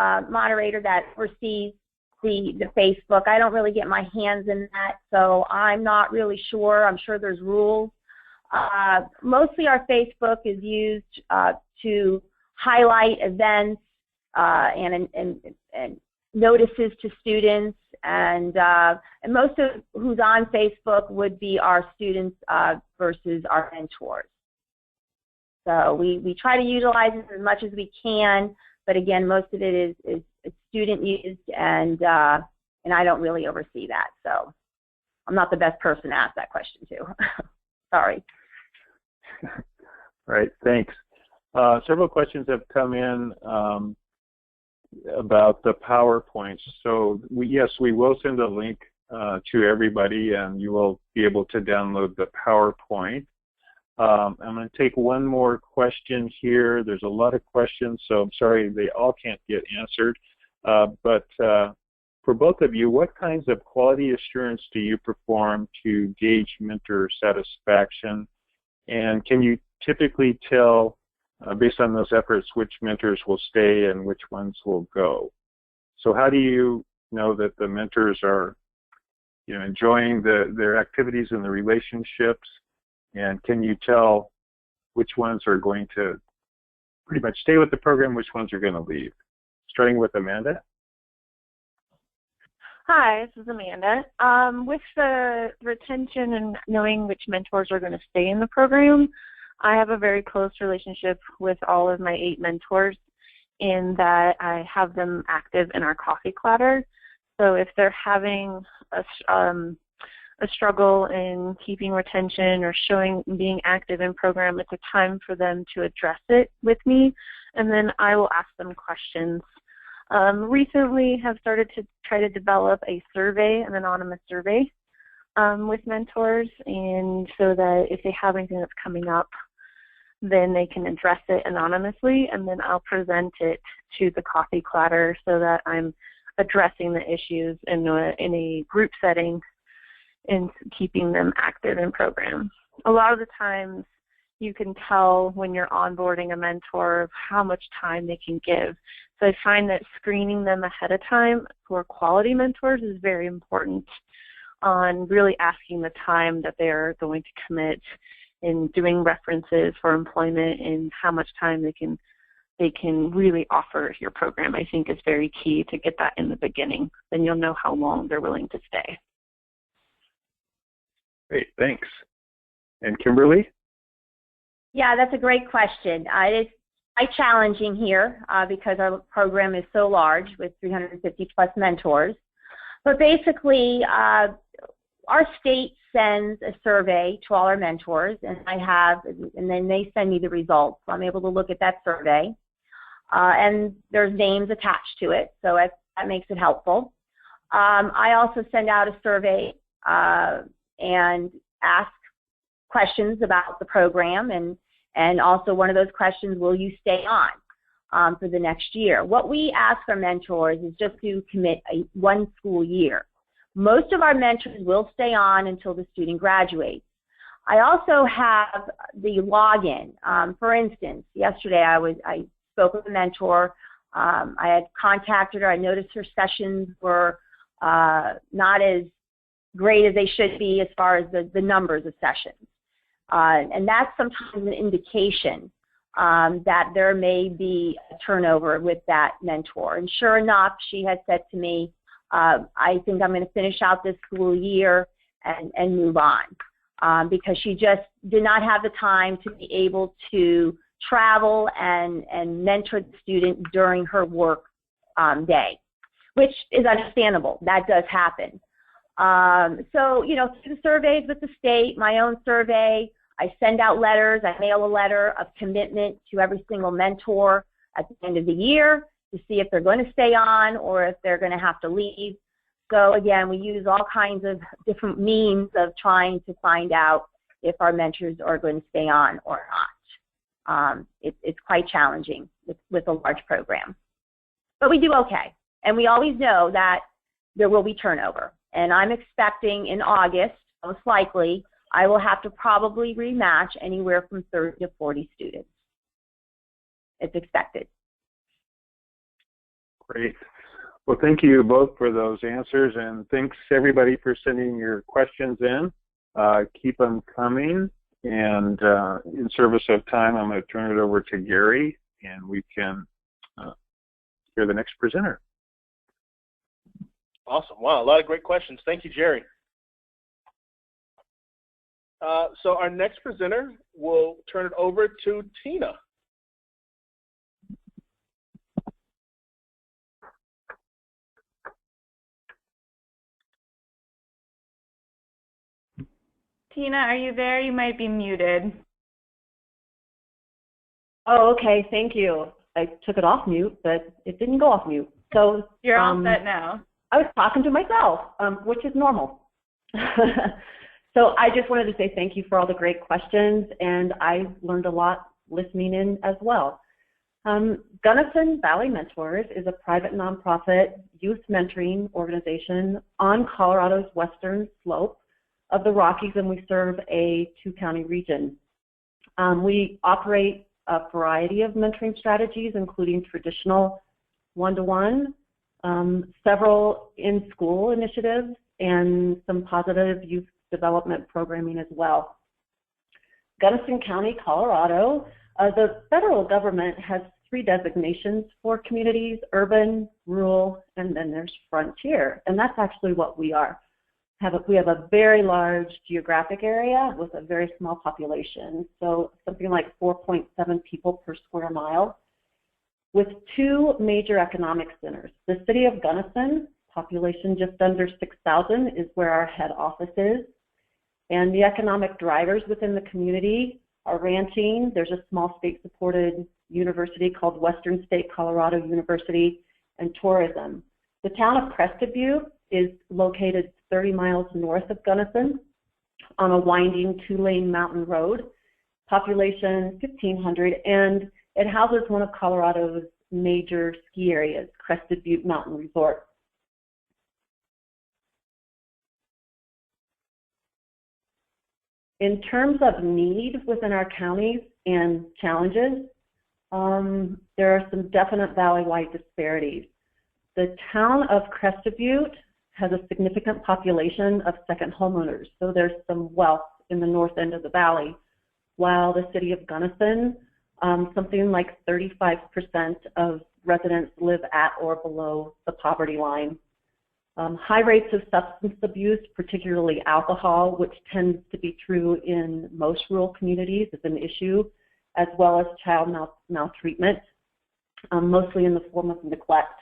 that oversees the Facebook. I don't really get my hands in that, so I'm not really sure. I'm sure there's rules Mostly our Facebook is used to highlight events and notices to students, and most of who's on Facebook would be our students versus our mentors. So we try to utilize it as much as we can, but again, most of it is student used, and I don't really oversee that, so I'm not the best person to ask that question to. Sorry. Right, thanks. Several questions have come in about the PowerPoints. So yes, we will send a link to everybody, and you will be able to download the PowerPoint. I'm going to take one more question here. There's a lot of questions, so I'm sorry they all can't get answered. But for both of you, what kinds of quality assurance do you perform to gauge mentor satisfaction? And can you typically tell, based on those efforts, which mentors will stay and which ones will go? So how do you know that the mentors are, enjoying their activities and the relationships? And can you tell which ones are going to pretty much stay with the program, which ones are going to leave? Starting with Amanda. Hi, this is Amanda. With the retention and knowing which mentors are going to stay in the program, I have a very close relationship with all of my 8 mentors in that I have them active in our coffee clatter. So if they're having a struggle in keeping retention or being active in program, it's a time for them to address it with me, and then I will ask them questions. Recently have started to try to develop a survey, an anonymous survey with mentors, and so that if they have anything that's coming up, then they can address it anonymously, and then I'll present it to the coffee clatter so that I'm addressing the issues in a group setting and keeping them active in program. A lot of the times you can tell when you're onboarding a mentor how much time they can give. So I find that screening them ahead of time for quality mentors is very important on really asking the time that they're going to commit in doing references for employment and how much time they can really offer your program. I think is very key to get that in the beginning. Then you'll know how long they're willing to stay. Great, thanks. And Kimberly? Yeah, that's a great question. It is quite challenging here because our program is so large with 350 plus mentors. But basically, our state sends a survey to all our mentors, and then they send me the results. So I'm able to look at that survey, and there's names attached to it, so that makes it helpful. I also send out a survey and ask questions about the program, and also one of those questions, will you stay on for the next year? What we ask our mentors is just to commit one school year. Most of our mentors will stay on until the student graduates. I also have the login. For instance, yesterday I spoke with a mentor. I had contacted her. I noticed her sessions were not as great as they should be as far as the numbers of sessions. And that's sometimes an indication that there may be a turnover with that mentor. And sure enough, she had said to me, I think I'm going to finish out this school year and move on, because she just did not have the time to be able to travel and mentor the student during her work day, which is understandable. That does happen. So, through the surveys with the state, my own survey, I send out letters. I mail a letter of commitment to every single mentor at the end of the year to see if they're going to stay on or if they're going to have to leave. So again, we use all kinds of different means of trying to find out if our mentors are going to stay on or not. It's quite challenging with a large program. But we do okay. And we always know that there will be turnover. And I'm expecting in August, most likely, I will have to probably rematch anywhere from 30 to 40 students. It's expected. Great. Well, thank you both for those answers, and thanks everybody for sending your questions in. Keep them coming, And in service of time, I'm going to turn it over to Gary, and we can hear the next presenter. Awesome. Wow, a lot of great questions. Thank you, Jerry. So our next presenter, will turn it over to Tina. Tina, are you there? You might be muted. Oh, okay. Thank you. I took it off mute, but it didn't go off mute. So you're all set now. I was talking to myself, which is normal. So I just wanted to say thank you for all the great questions, and I learned a lot listening in as well. Gunnison Valley Mentors is a private nonprofit youth mentoring organization on Colorado's western slope of the Rockies, and we serve a 2-county region. We operate a variety of mentoring strategies, including traditional one-to-one, several in-school initiatives, and some positive youth development programming as well. Gunnison County, Colorado, the federal government has 3 designations for communities: urban, rural, and then there's frontier, and that's actually what we are. We have a very large geographic area with a very small population, so something like 4.7 people per square mile, with 2 major economic centers. The city of Gunnison, population just under 6,000, is where our head office is, and the economic drivers within the community are ranching. There's a small state-supported university called Western State Colorado University, and tourism. The town of Crested Butte is located 30 miles north of Gunnison on a winding 2-lane mountain road, population 1,500, and it houses one of Colorado's major ski areas, Crested Butte Mountain Resort. In terms of need within our counties and challenges, there are some definite valley-wide disparities. The town of Crested Butte has a significant population of second homeowners, so there's some wealth in the north end of the valley, while the city of Gunnison, something like 35% of residents live at or below the poverty line. High rates of substance abuse, particularly alcohol, which tends to be true in most rural communities, is an issue, as well as child maltreatment, mostly in the form of neglect.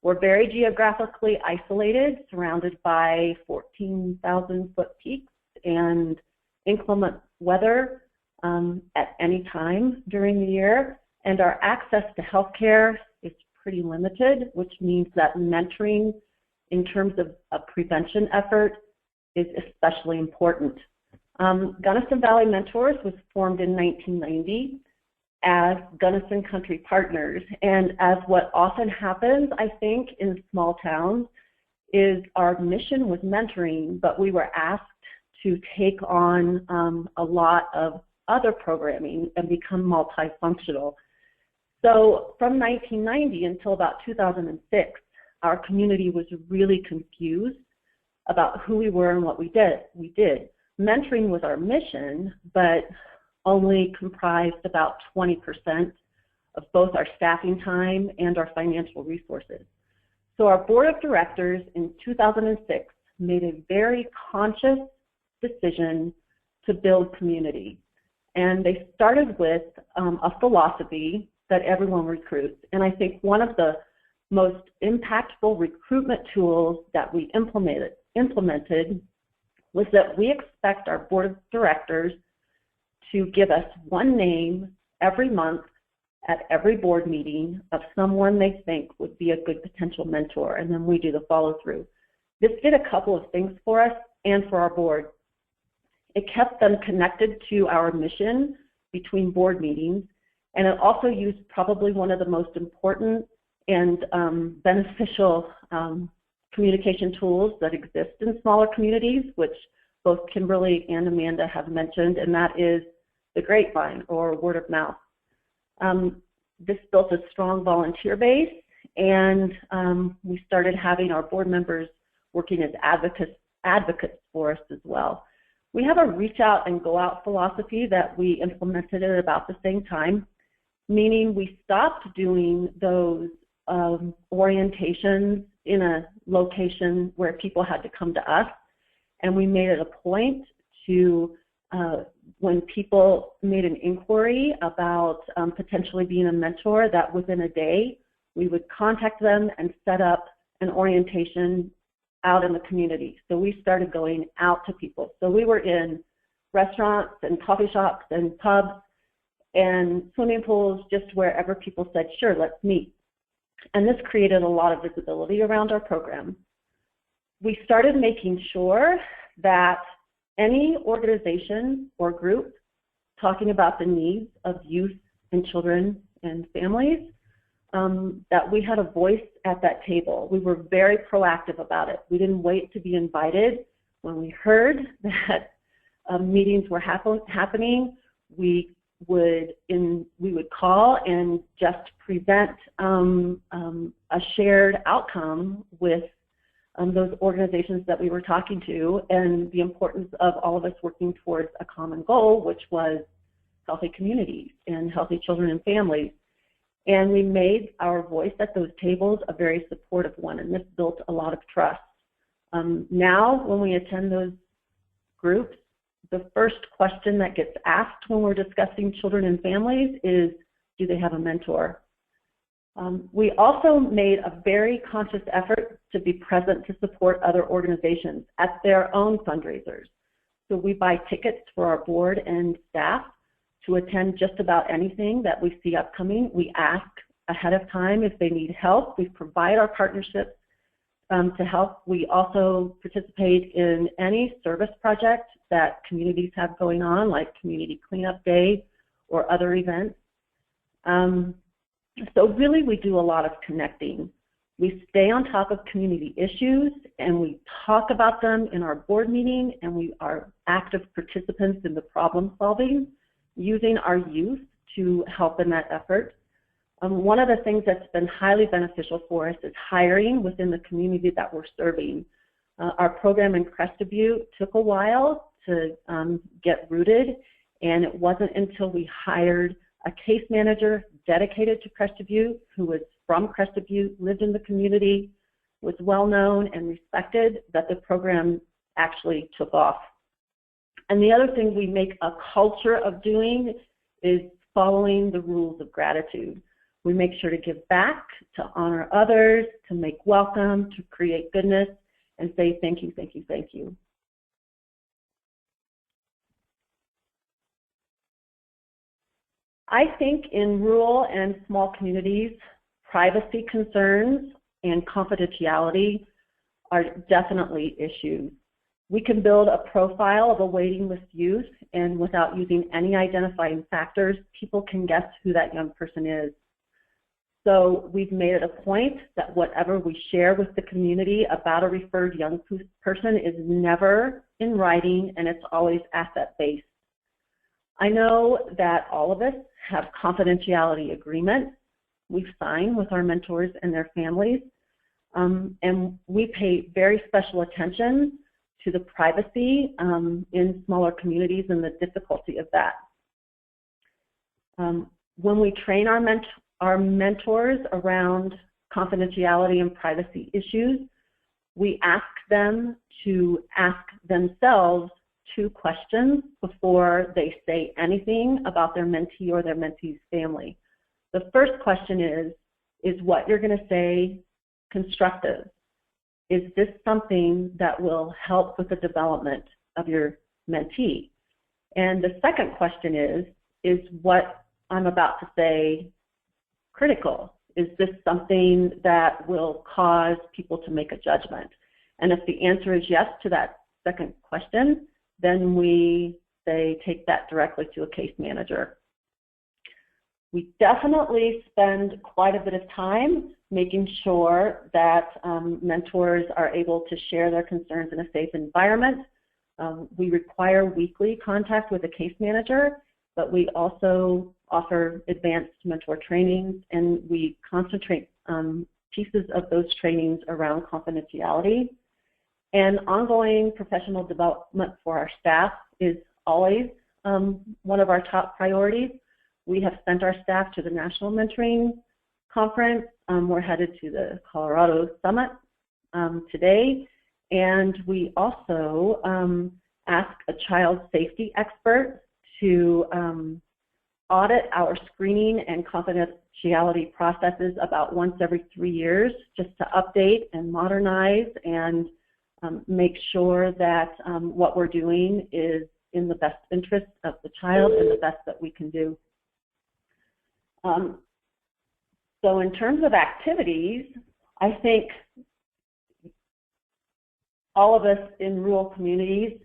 We're very geographically isolated, surrounded by 14,000-foot peaks and inclement weather at any time during the year, and our access to healthcare is pretty limited, which means that mentoring in terms of a prevention effort is especially important. Gunnison Valley Mentors was formed in 1990 as Gunnison Country Partners, and as what often happens, I think, in small towns, is our mission was mentoring, but we were asked to take on a lot of other programming and become multifunctional. So from 1990 until about 2006, our community was really confused about who we were and what we did. Mentoring was our mission, but only comprised about 20% of both our staffing time and our financial resources. So our board of directors in 2006 made a very conscious decision to build community. And they started with a philosophy that everyone recruits. And I think one of the most impactful recruitment tools that we implemented was that we expect our board of directors to give us one name every month at every board meeting of someone they think would be a good potential mentor, and then we do the follow-through. This did a couple of things for us and for our board. It kept them connected to our mission between board meetings, and it also used probably one of the most important and beneficial communication tools that exist in smaller communities, which both Kimberly and Amanda have mentioned, and that is the grapevine or word of mouth. This built a strong volunteer base, and we started having our board members working as advocates for us as well. We have a reach out and go out philosophy that we implemented at about the same time, meaning we stopped doing those orientations in a location where people had to come to us, and we made it a point to, when people made an inquiry about potentially being a mentor, that within a day we would contact them and set up an orientation out in the community. So we started going out to people. So we were in restaurants and coffee shops and pubs and swimming pools, just wherever people said, sure, let's meet. And this created a lot of visibility around our program. We started making sure that any organization or group talking about the needs of youth and children and families, that we had a voice at that table. We were very proactive about it. We didn't wait to be invited. When we heard that meetings were happening, we would call and just present a shared outcome with those organizations that we were talking to, and the importance of all of us working towards a common goal, which was healthy communities and healthy children and families. And we made our voice at those tables a very supportive one, and this built a lot of trust. Now, when we attend those groups, the first question that gets asked when we're discussing children and families is, do they have a mentor? We also made a very conscious effort to be present to support other organizations at their own fundraisers. So we buy tickets for our board and staff to attend just about anything that we see upcoming. We ask ahead of time if they need help. We provide our partnerships to help. We also participate in any service project that communities have going on, like Community Cleanup Day or other events. So really we do a lot of connecting. We stay on top of community issues and we talk about them in our board meeting, and we are active participants in the problem solving, using our youth to help in that effort. One of the things that's been highly beneficial for us is hiring within the community that we're serving. Our program in Crested Butte took a while to get rooted, and it wasn't until we hired a case manager dedicated to Crested Butte, who was from Crested Butte, lived in the community, was well known and respected, that the program actually took off. And the other thing we make a culture of doing is following the rules of gratitude. We make sure to give back, to honor others, to make welcome, to create goodness, and say thank you, thank you, thank you. I think in rural and small communities, privacy concerns and confidentiality are definitely issues. We can build a profile of a waiting list youth, and without using any identifying factors, people can guess who that young person is. So we've made it a point that whatever we share with the community about a referred young person is never in writing, and it's always asset-based. I know that all of us have confidentiality agreements we've signed with our mentors and their families, and we pay very special attention to the privacy in smaller communities and the difficulty of that. When we train our mentors around confidentiality and privacy issues, we ask them to ask themselves 2 questions before they say anything about their mentee or their mentee's family. The first question is what you're going to say constructive? Is this something that will help with the development of your mentee? And the second question is what I'm about to say critical? Is this something that will cause people to make a judgment? And if the answer is yes to that second question, then we say take that directly to a case manager. We definitely spend quite a bit of time making sure that mentors are able to share their concerns in a safe environment. We require weekly contact with a case manager, but we also offer advanced mentor trainings, and we concentrate pieces of those trainings around confidentiality. And ongoing professional development for our staff is always one of our top priorities. We have sent our staff to the National Mentoring Conference. We're headed to the Colorado Summit today. And we also ask a child safety expert to audit our screening and confidentiality processes about once every 3 years, just to update and modernize and make sure that what we're doing is in the best interest of the child and the best that we can do. So in terms of activities, I think all of us in rural communities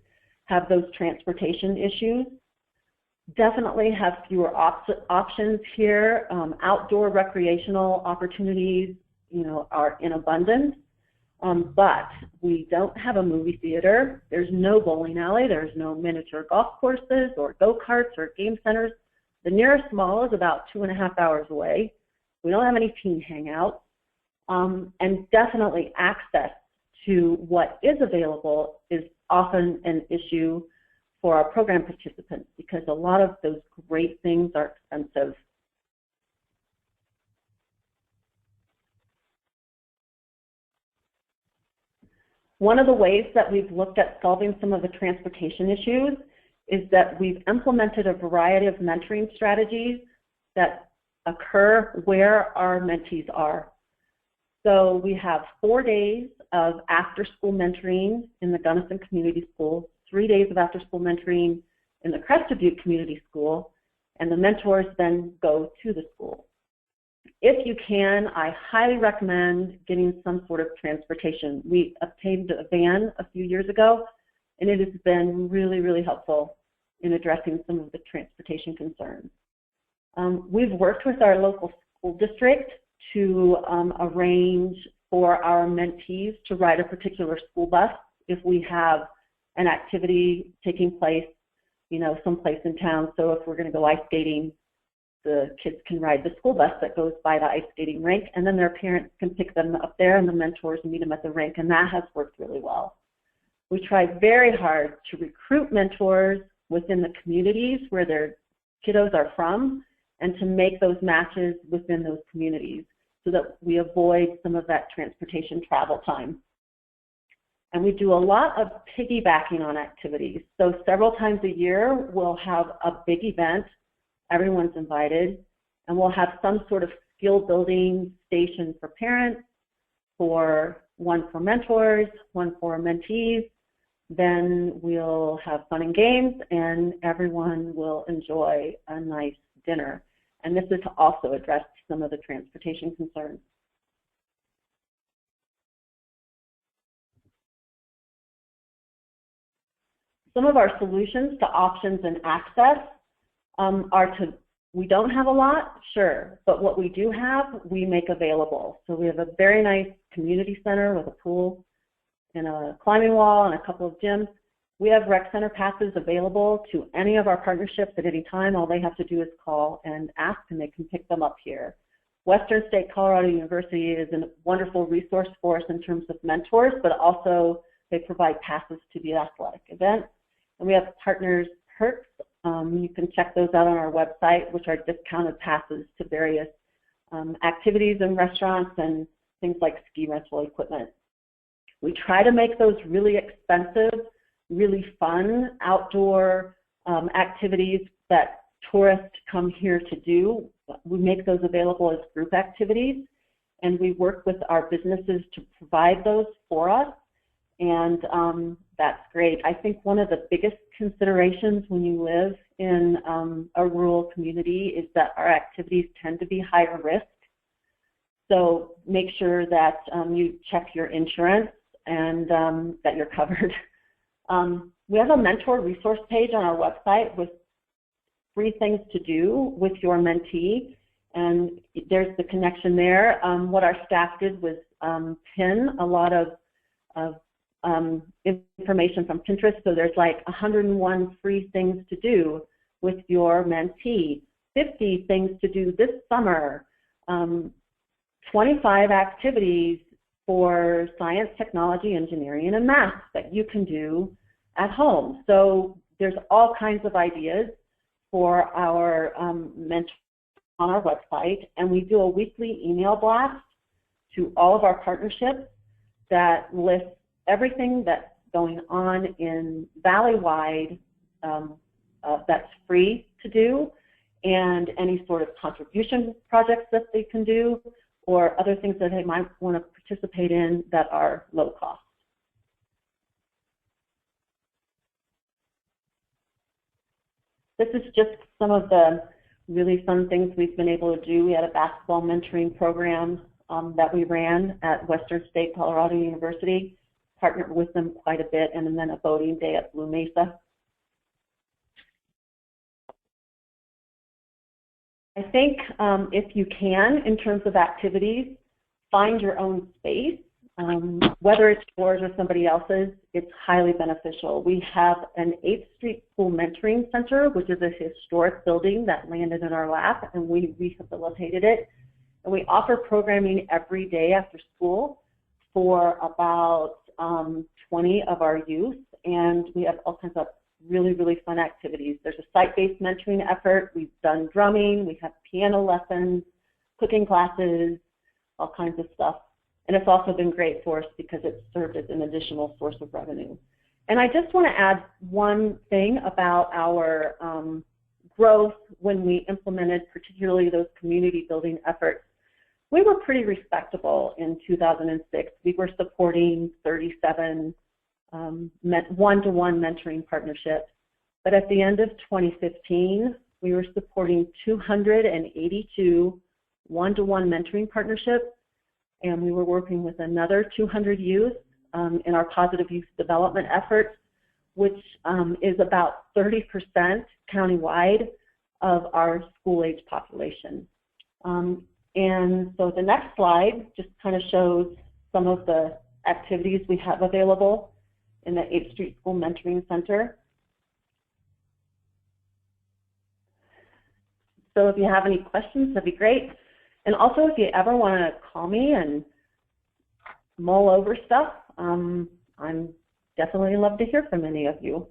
have those transportation issues. Definitely have fewer options here. Outdoor recreational opportunities, are in abundance. But we don't have a movie theater. There's no bowling alley. There's no miniature golf courses or go-karts or game centers. The nearest mall is about 2.5 hours away. We don't have any teen hangouts. And definitely access to what is available is often an issue for our program participants because a lot of those great things are expensive. One of the ways that we've looked at solving some of the transportation issues is that we've implemented a variety of mentoring strategies that occur where our mentees are. So we have 4 days of after-school mentoring in the Gunnison Community School, 3 days of after-school mentoring in the Crested Butte Community School, and the mentors then go to the school. If you can, I highly recommend getting some sort of transportation. We obtained a van a few years ago, and it has been really, really helpful in addressing some of the transportation concerns. We've worked with our local school district to arrange for our mentees to ride a particular school bus if we have an activity taking place, someplace in town. So if we're going to go ice skating, the kids can ride the school bus that goes by the ice skating rink, and then their parents can pick them up there, and the mentors meet them at the rink, and that has worked really well. We try very hard to recruit mentors within the communities where their kiddos are from, and to make those matches within those communities so that we avoid some of that transportation travel time. And we do a lot of piggybacking on activities. So several times a year, we'll have a big event. Everyone's invited, and we'll have some sort of skill building station for parents, one for mentors, one for mentees. Then we'll have fun and games, and everyone will enjoy a nice dinner. And this is to also address some of the transportation concerns. Some of our solutions to options and access we don't have a lot, sure, but what we do have, we make available. So we have a very nice community center with a pool and a climbing wall and a couple of gyms. We have rec center passes available to any of our partnerships at any time. All they have to do is call and ask, and they can pick them up here. Western State Colorado University is a wonderful resource for us in terms of mentors, but also they provide passes to the athletic events. And we have partners perks. You can check those out on our website, which are discounted passes to various activities and restaurants and things like ski rental equipment. We try to make those really expensive, really fun outdoor activities that tourists come here to do. We make those available as group activities, and we work with our businesses to provide those for us, and that's great. I think one of the biggest considerations when you live in a rural community is that our activities tend to be higher risk. So make sure that you check your insurance and that you're covered. We have a mentor resource page on our website with free things to do with your mentee, and there's the connection there. What our staff did was pin a lot of information from Pinterest, so there's like 101 free things to do with your mentee, 50 things to do this summer, 25 activities for science, technology, engineering, and math that you can do at home. So there's all kinds of ideas for our mentor on our website, and we do a weekly email blast to all of our partnerships that lists everything that's going on in Valley-wide that's free to do, and any sort of contribution projects that they can do, or other things that they might want to participate in that are low cost. This is just some of the really fun things we've been able to do. We had a basketball mentoring program that we ran at Western State Colorado University, partnered with them quite a bit, and then a voting day at Blue Mesa. I think if you can, in terms of activities, find your own space. Whether it's yours or somebody else's, it's highly beneficial. We have an 8th Street School Mentoring Center, which is a historic building that landed in our lap, and we rehabilitated it. And we offer programming every day after school for about 20 of our youth, and we have all kinds of really, really fun activities. There's a site-based mentoring effort. We've done drumming. We have piano lessons, cooking classes, all kinds of stuff. And it's also been great for us because it's served as an additional source of revenue. And I just want to add one thing about our growth when we implemented particularly those community building efforts. We were pretty respectable in 2006. We were supporting 37 one-to-one mentoring partnerships. But at the end of 2015, we were supporting 282 one-to-one mentoring partnerships, and we were working with another 200 youth in our positive youth development efforts, which is about 30% countywide of our school-age population. And so the next slide just kind of shows some of the activities we have available in the 8th Street School Mentoring Center. So if you have any questions, that'd be great. And also, if you ever want to call me and mull over stuff, I'm definitely love to hear from any of you.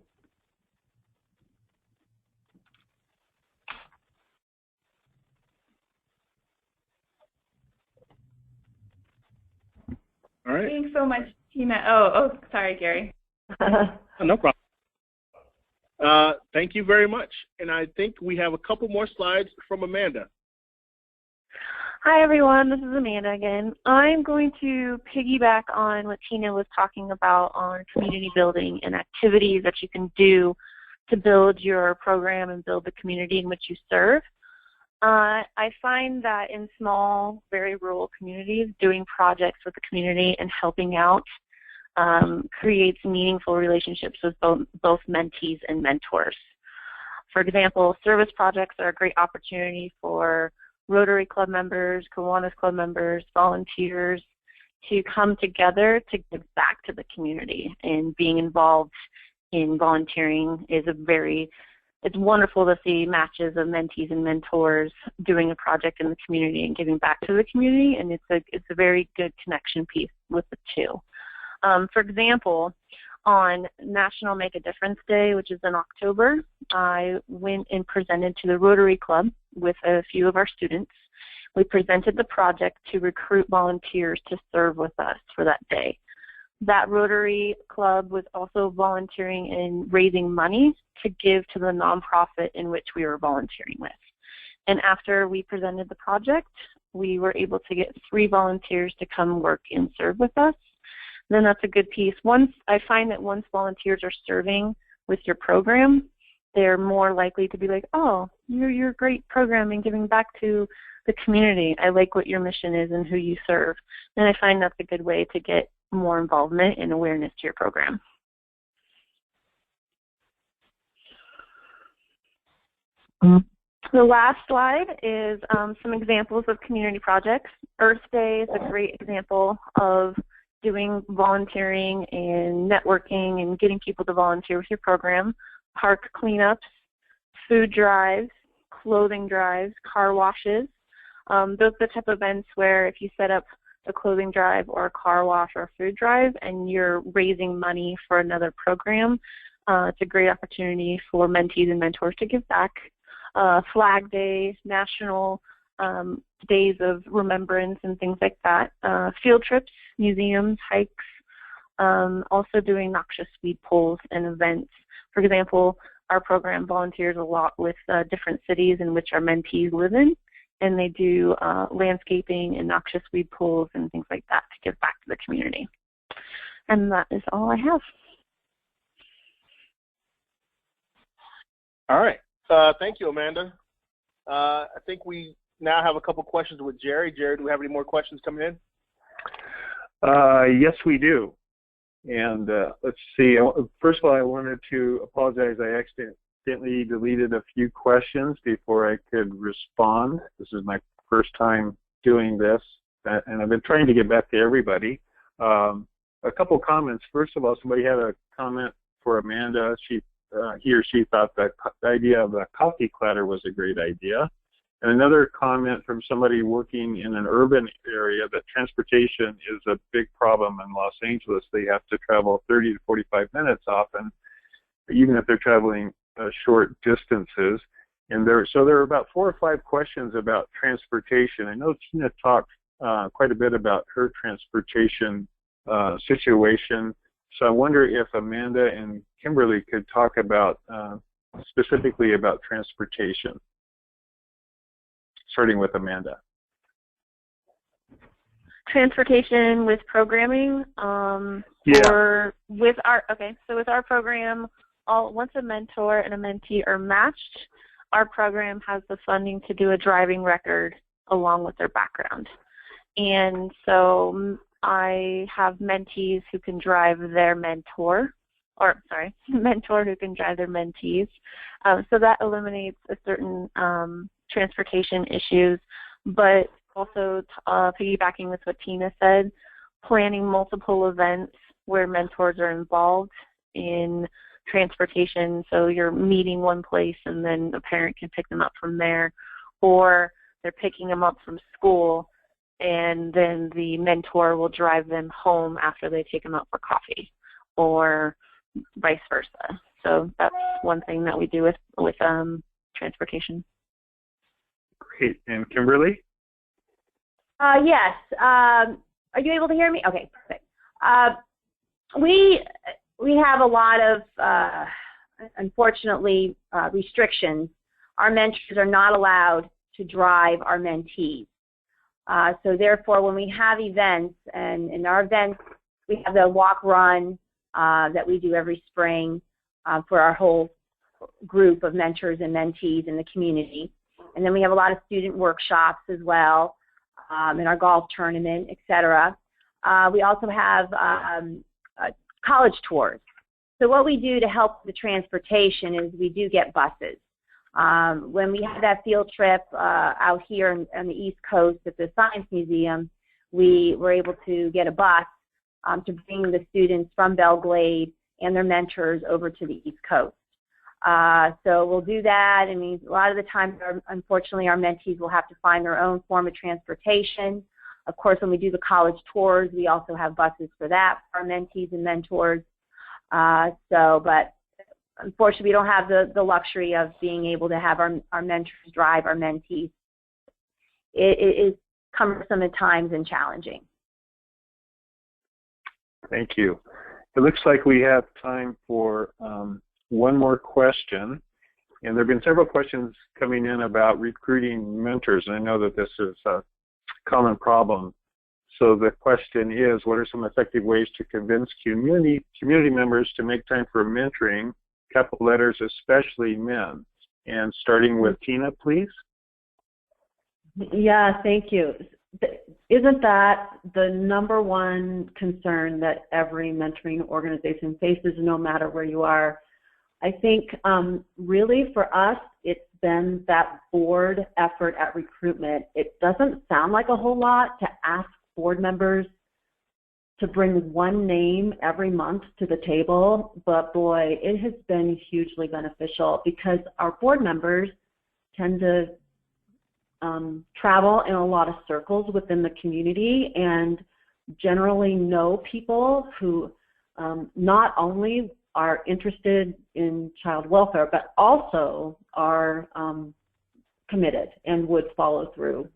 All right. Thanks so much, Tina. Oh, sorry, Gary. No problem. Thank you very much. And I think we have a couple more slides from Amanda. Hi, everyone. This is Amanda again. I'm going to piggyback on what Tina was talking about on community building and activities that you can do to build your program and build the community in which you serve. I find that in small, very rural communities, doing projects with the community and helping out creates meaningful relationships with both mentees and mentors. For example, service projects are a great opportunity for Rotary Club members, Kiwanis Club members, volunteers to come together to give back to the community. And being involved in volunteering is it's wonderful to see matches of mentees and mentors doing a project in the community and giving back to the community, and it's a very good connection piece with the two. For example, on National Make a Difference Day, which is in October, I went and presented to the Rotary Club with a few of our students. We presented the project to recruit volunteers to serve with us for that day. That Rotary Club was also volunteering in raising money to give to the nonprofit in which we were volunteering with. And after we presented the project, we were able to get 3 volunteers to come work and serve with us. Then that's a good piece. I find that once volunteers are serving with your program, they're more likely to be like, oh, you're great programming, giving back to the community. I like what your mission is and who you serve. And I find that's a good way to get more involvement and awareness to your program. The last slide is some examples of community projects. Earth Day is a great example of doing volunteering and networking and getting people to volunteer with your program. Park cleanups, food drives, clothing drives, car washes. Those are the type of events where if you set up a clothing drive or a car wash or a food drive, and you're raising money for another program. It's a great opportunity for mentees and mentors to give back. Flag Day, national days of remembrance and things like that. Field trips, museums, hikes, also doing noxious weed pulls and events. For example, our program volunteers a lot with different cities in which our mentees live in, and they do landscaping and noxious weed pulls and things like that to give back to the community. And that is all I have. All right. Thank you, Amanda. I think we now have a couple questions with Jerry. Jerry, do we have any more questions coming in? Yes, we do. And let's see. First of all, I wanted to apologize. I accidentally deleted a few questions before I could respond. This is my first time doing this, and I've been trying to get back to everybody. A couple comments. First of all, somebody had a comment for Amanda. He or she thought that the idea of a coffee clatter was a great idea. And another comment from somebody working in an urban area that transportation is a big problem in Los Angeles. They have to travel 30 to 45 minutes often, even if they're traveling short distances. And so there are about 4 or 5 questions about transportation. I know Tina talked quite a bit about her transportation situation. So I wonder if Amanda and Kimberly could talk about specifically about transportation. Starting with Amanda. Transportation with programming, or with our program, once a mentor and a mentee are matched, our program has the funding to do a driving record along with their background. And so I have mentees who can drive their mentor who can drive their mentees. So that eliminates a certain transportation issues, but also piggybacking with what Tina said, planning multiple events where mentors are involved in transportation. So you're meeting one place and then a parent can pick them up from there, or they're picking them up from school and then the mentor will drive them home after they take them out for coffee, or vice versa. So that's one thing that we do with transportation. Great. And Kimberly? Yes. Are you able to hear me? Okay, perfect. We have a lot of, unfortunately, restrictions. Our mentors are not allowed to drive our mentees. So therefore, when we have events, and in our events, we have the walk-run that we do every spring for our whole group of mentors and mentees in the community. And then we have a lot of student workshops as well, in our golf tournament, etc. We also have college tours. So what we do to help the transportation is we do get buses. When we have that field trip out here on the East Coast at the Science Museum, we were able to get a bus to bring the students from Belglade and their mentors over to the East Coast. So we'll do that. I mean, a lot of the time, unfortunately, our mentees will have to find their own form of transportation. Of course, when we do the college tours, we also have buses for that for our mentees and mentors. But unfortunately, we don't have the luxury of being able to have our mentors drive our mentees. It is cumbersome at times and challenging. Thank you. It looks like we have time for one more question. And there have been several questions coming in about recruiting mentors. And I know that this is a common problem. So the question is, what are some effective ways to convince community members to make time for mentoring, capital letters, especially men? And starting with Tina, please. Yeah, thank you. Isn't that the number one concern that every mentoring organization faces, no matter where you are? I think really for us, it's been that board effort at Recruitment. It doesn't sound like a whole lot to ask board members to bring one name every month to the table, but boy, it has been hugely beneficial because our board members tend to travel in a lot of circles within the community and generally know people who not only are interested in child welfare, but also are committed and would follow through.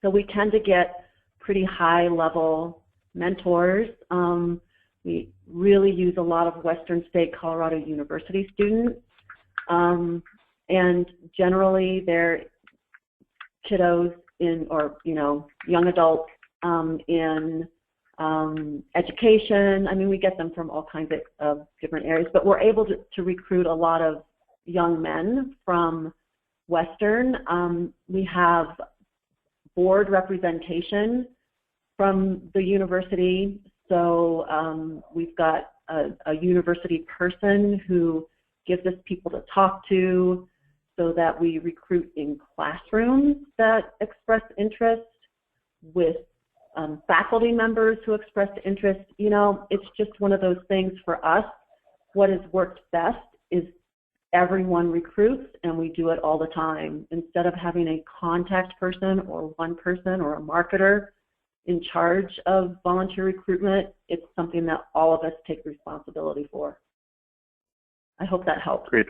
So we tend to get pretty high-level mentors. We really use a lot of Western State Colorado University students, and generally they're kiddos in, or young adults in education. I mean, we get them from all kinds of different areas, but we're able to recruit a lot of young men from Western. We have board representation from the university, so we've got a university person who gives us people to talk to, so that we recruit in classrooms that express interest, with faculty members who express interest. It's just one of those things for us. What has worked best is everyone recruits, and we do it all the time. Instead of having a contact person or one person or a marketer in charge of volunteer recruitment, it's something that all of us take responsibility for. I hope that helps. Great.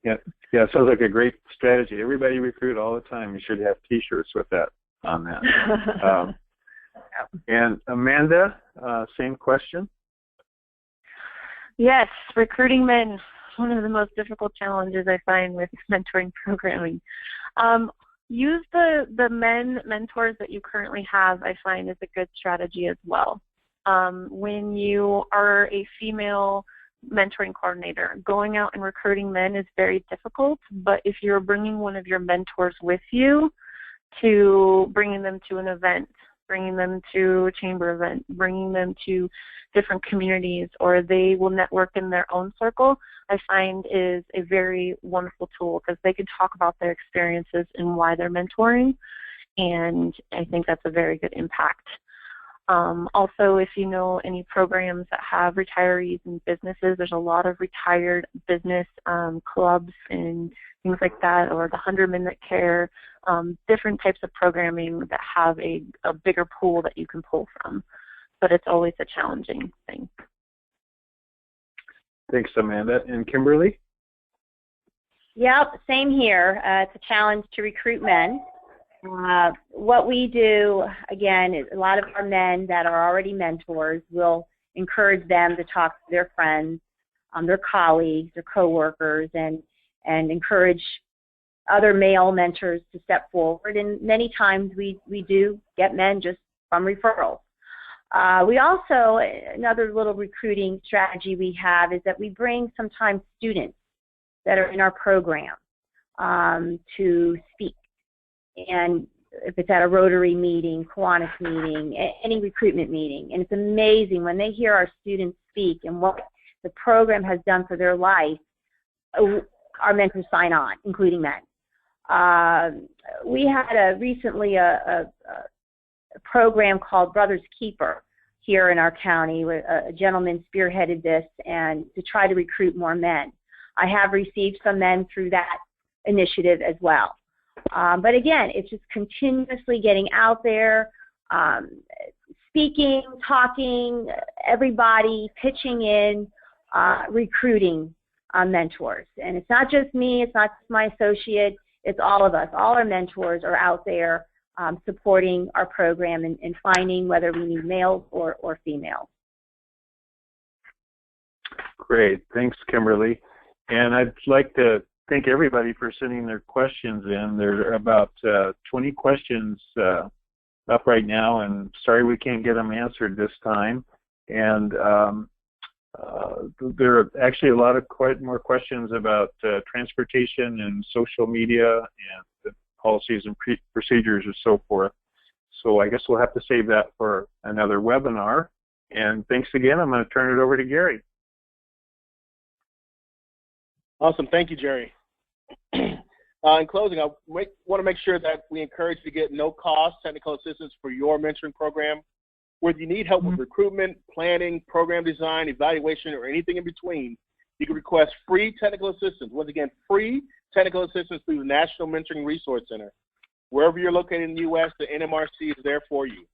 Yeah, it sounds like a great strategy. Everybody recruit all the time. You should have T-shirts with that on that. And Amanda, same question. Yes, recruiting men, one of the most difficult challenges I find with mentoring programming. Use the mentors that you currently have, I find, is a good strategy as well. When you are a female mentoring coordinator, going out and recruiting men is very difficult, but if you're bringing one of your mentors with you, to bringing them to an event, bringing them to a chamber event, bringing them to different communities, or they will network in their own circle, I find is a very wonderful tool, because they can talk about their experiences and why they're mentoring, and I think that's a very good impact. Also, if you know any programs that have retirees and businesses, there's a lot of retired business clubs and things like that, or the 100 Minute Care, different types of programming that have a bigger pool that you can pull from. But it's always a challenging thing. Thanks, Amanda. And Kimberly? Yep, same here. It's a challenge to recruit men. What we do, again, is a lot of our men that are already mentors, will encourage them to talk to their friends, their colleagues, their coworkers, and encourage other male mentors to step forward. And many times we do get men just from referrals. We also, another little recruiting strategy we have is that we bring sometimes students that are in our program to speak. And if it's at a Rotary meeting, Kiwanis meeting, any recruitment meeting, and it's amazing when they hear our students speak and what the program has done for their life, our mentors sign on, including men. We had recently a program called Brothers Keeper here in our county, where a gentleman spearheaded this, and to try to recruit more men. I have received some men through that initiative as well. But again, it's just continuously getting out there, speaking, talking, everybody pitching in, recruiting mentors. And it's not just me, it's not just my associate, it's all of us. All our mentors are out there supporting our program and finding whether we need males or females. Great. Thanks, Kimberly. And I'd like to thank everybody for sending their questions in. There are about 20 questions up right now, and sorry we can't get them answered this time. And there are actually a lot of more questions about transportation and social media and the policies and procedures and so forth. So I guess we'll have to save that for another webinar. And thanks again. I'm going to turn it over to Gary. Awesome. Thank you, Jerry. In closing, I want to make sure that we encourage you to get no-cost technical assistance for your mentoring program. Whether you need help with recruitment, planning, program design, evaluation, or anything in between, you can request free technical assistance. Once again, free technical assistance through the National Mentoring Resource Center. Wherever you're located in the U.S., the NMRC is there for you.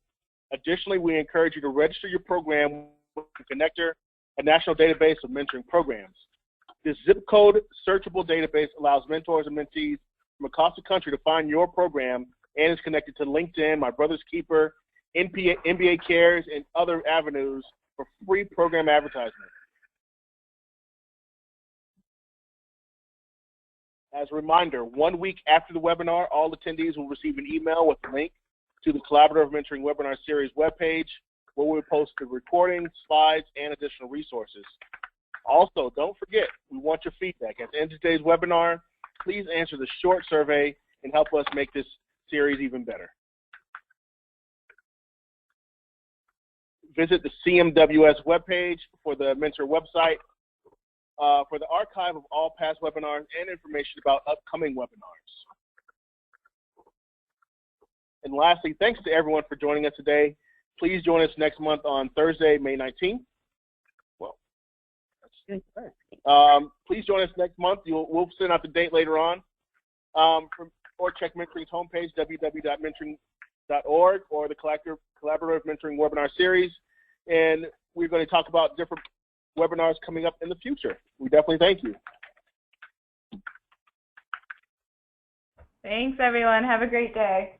Additionally, we encourage you to register your program with Connector, a national database of mentoring programs. This zip code searchable database allows mentors and mentees from across the country to find your program and is connected to LinkedIn, My Brother's Keeper, NBA Cares, and other avenues for free program advertisement. As a reminder, 1 week after the webinar, all attendees will receive an email with a link to the Collaborative Mentoring Webinar Series webpage, where we will post the recordings, slides, and additional resources. Also, don't forget, we want your feedback. At the end of today's webinar, please answer the short survey and help us make this series even better. Visit the CMWS webpage for the Mentor website for the archive of all past webinars and information about upcoming webinars. And lastly, thanks to everyone for joining us today. Please join us next month on Thursday, May 19th. Well, that's please join us next month. We'll send out the date later on. Or check Mentoring's homepage, www.mentoring.org, or the Collaborative Mentoring Webinar Series. And we're going to talk about different webinars coming up in the future. We definitely thank you. Thanks, everyone. Have a great day.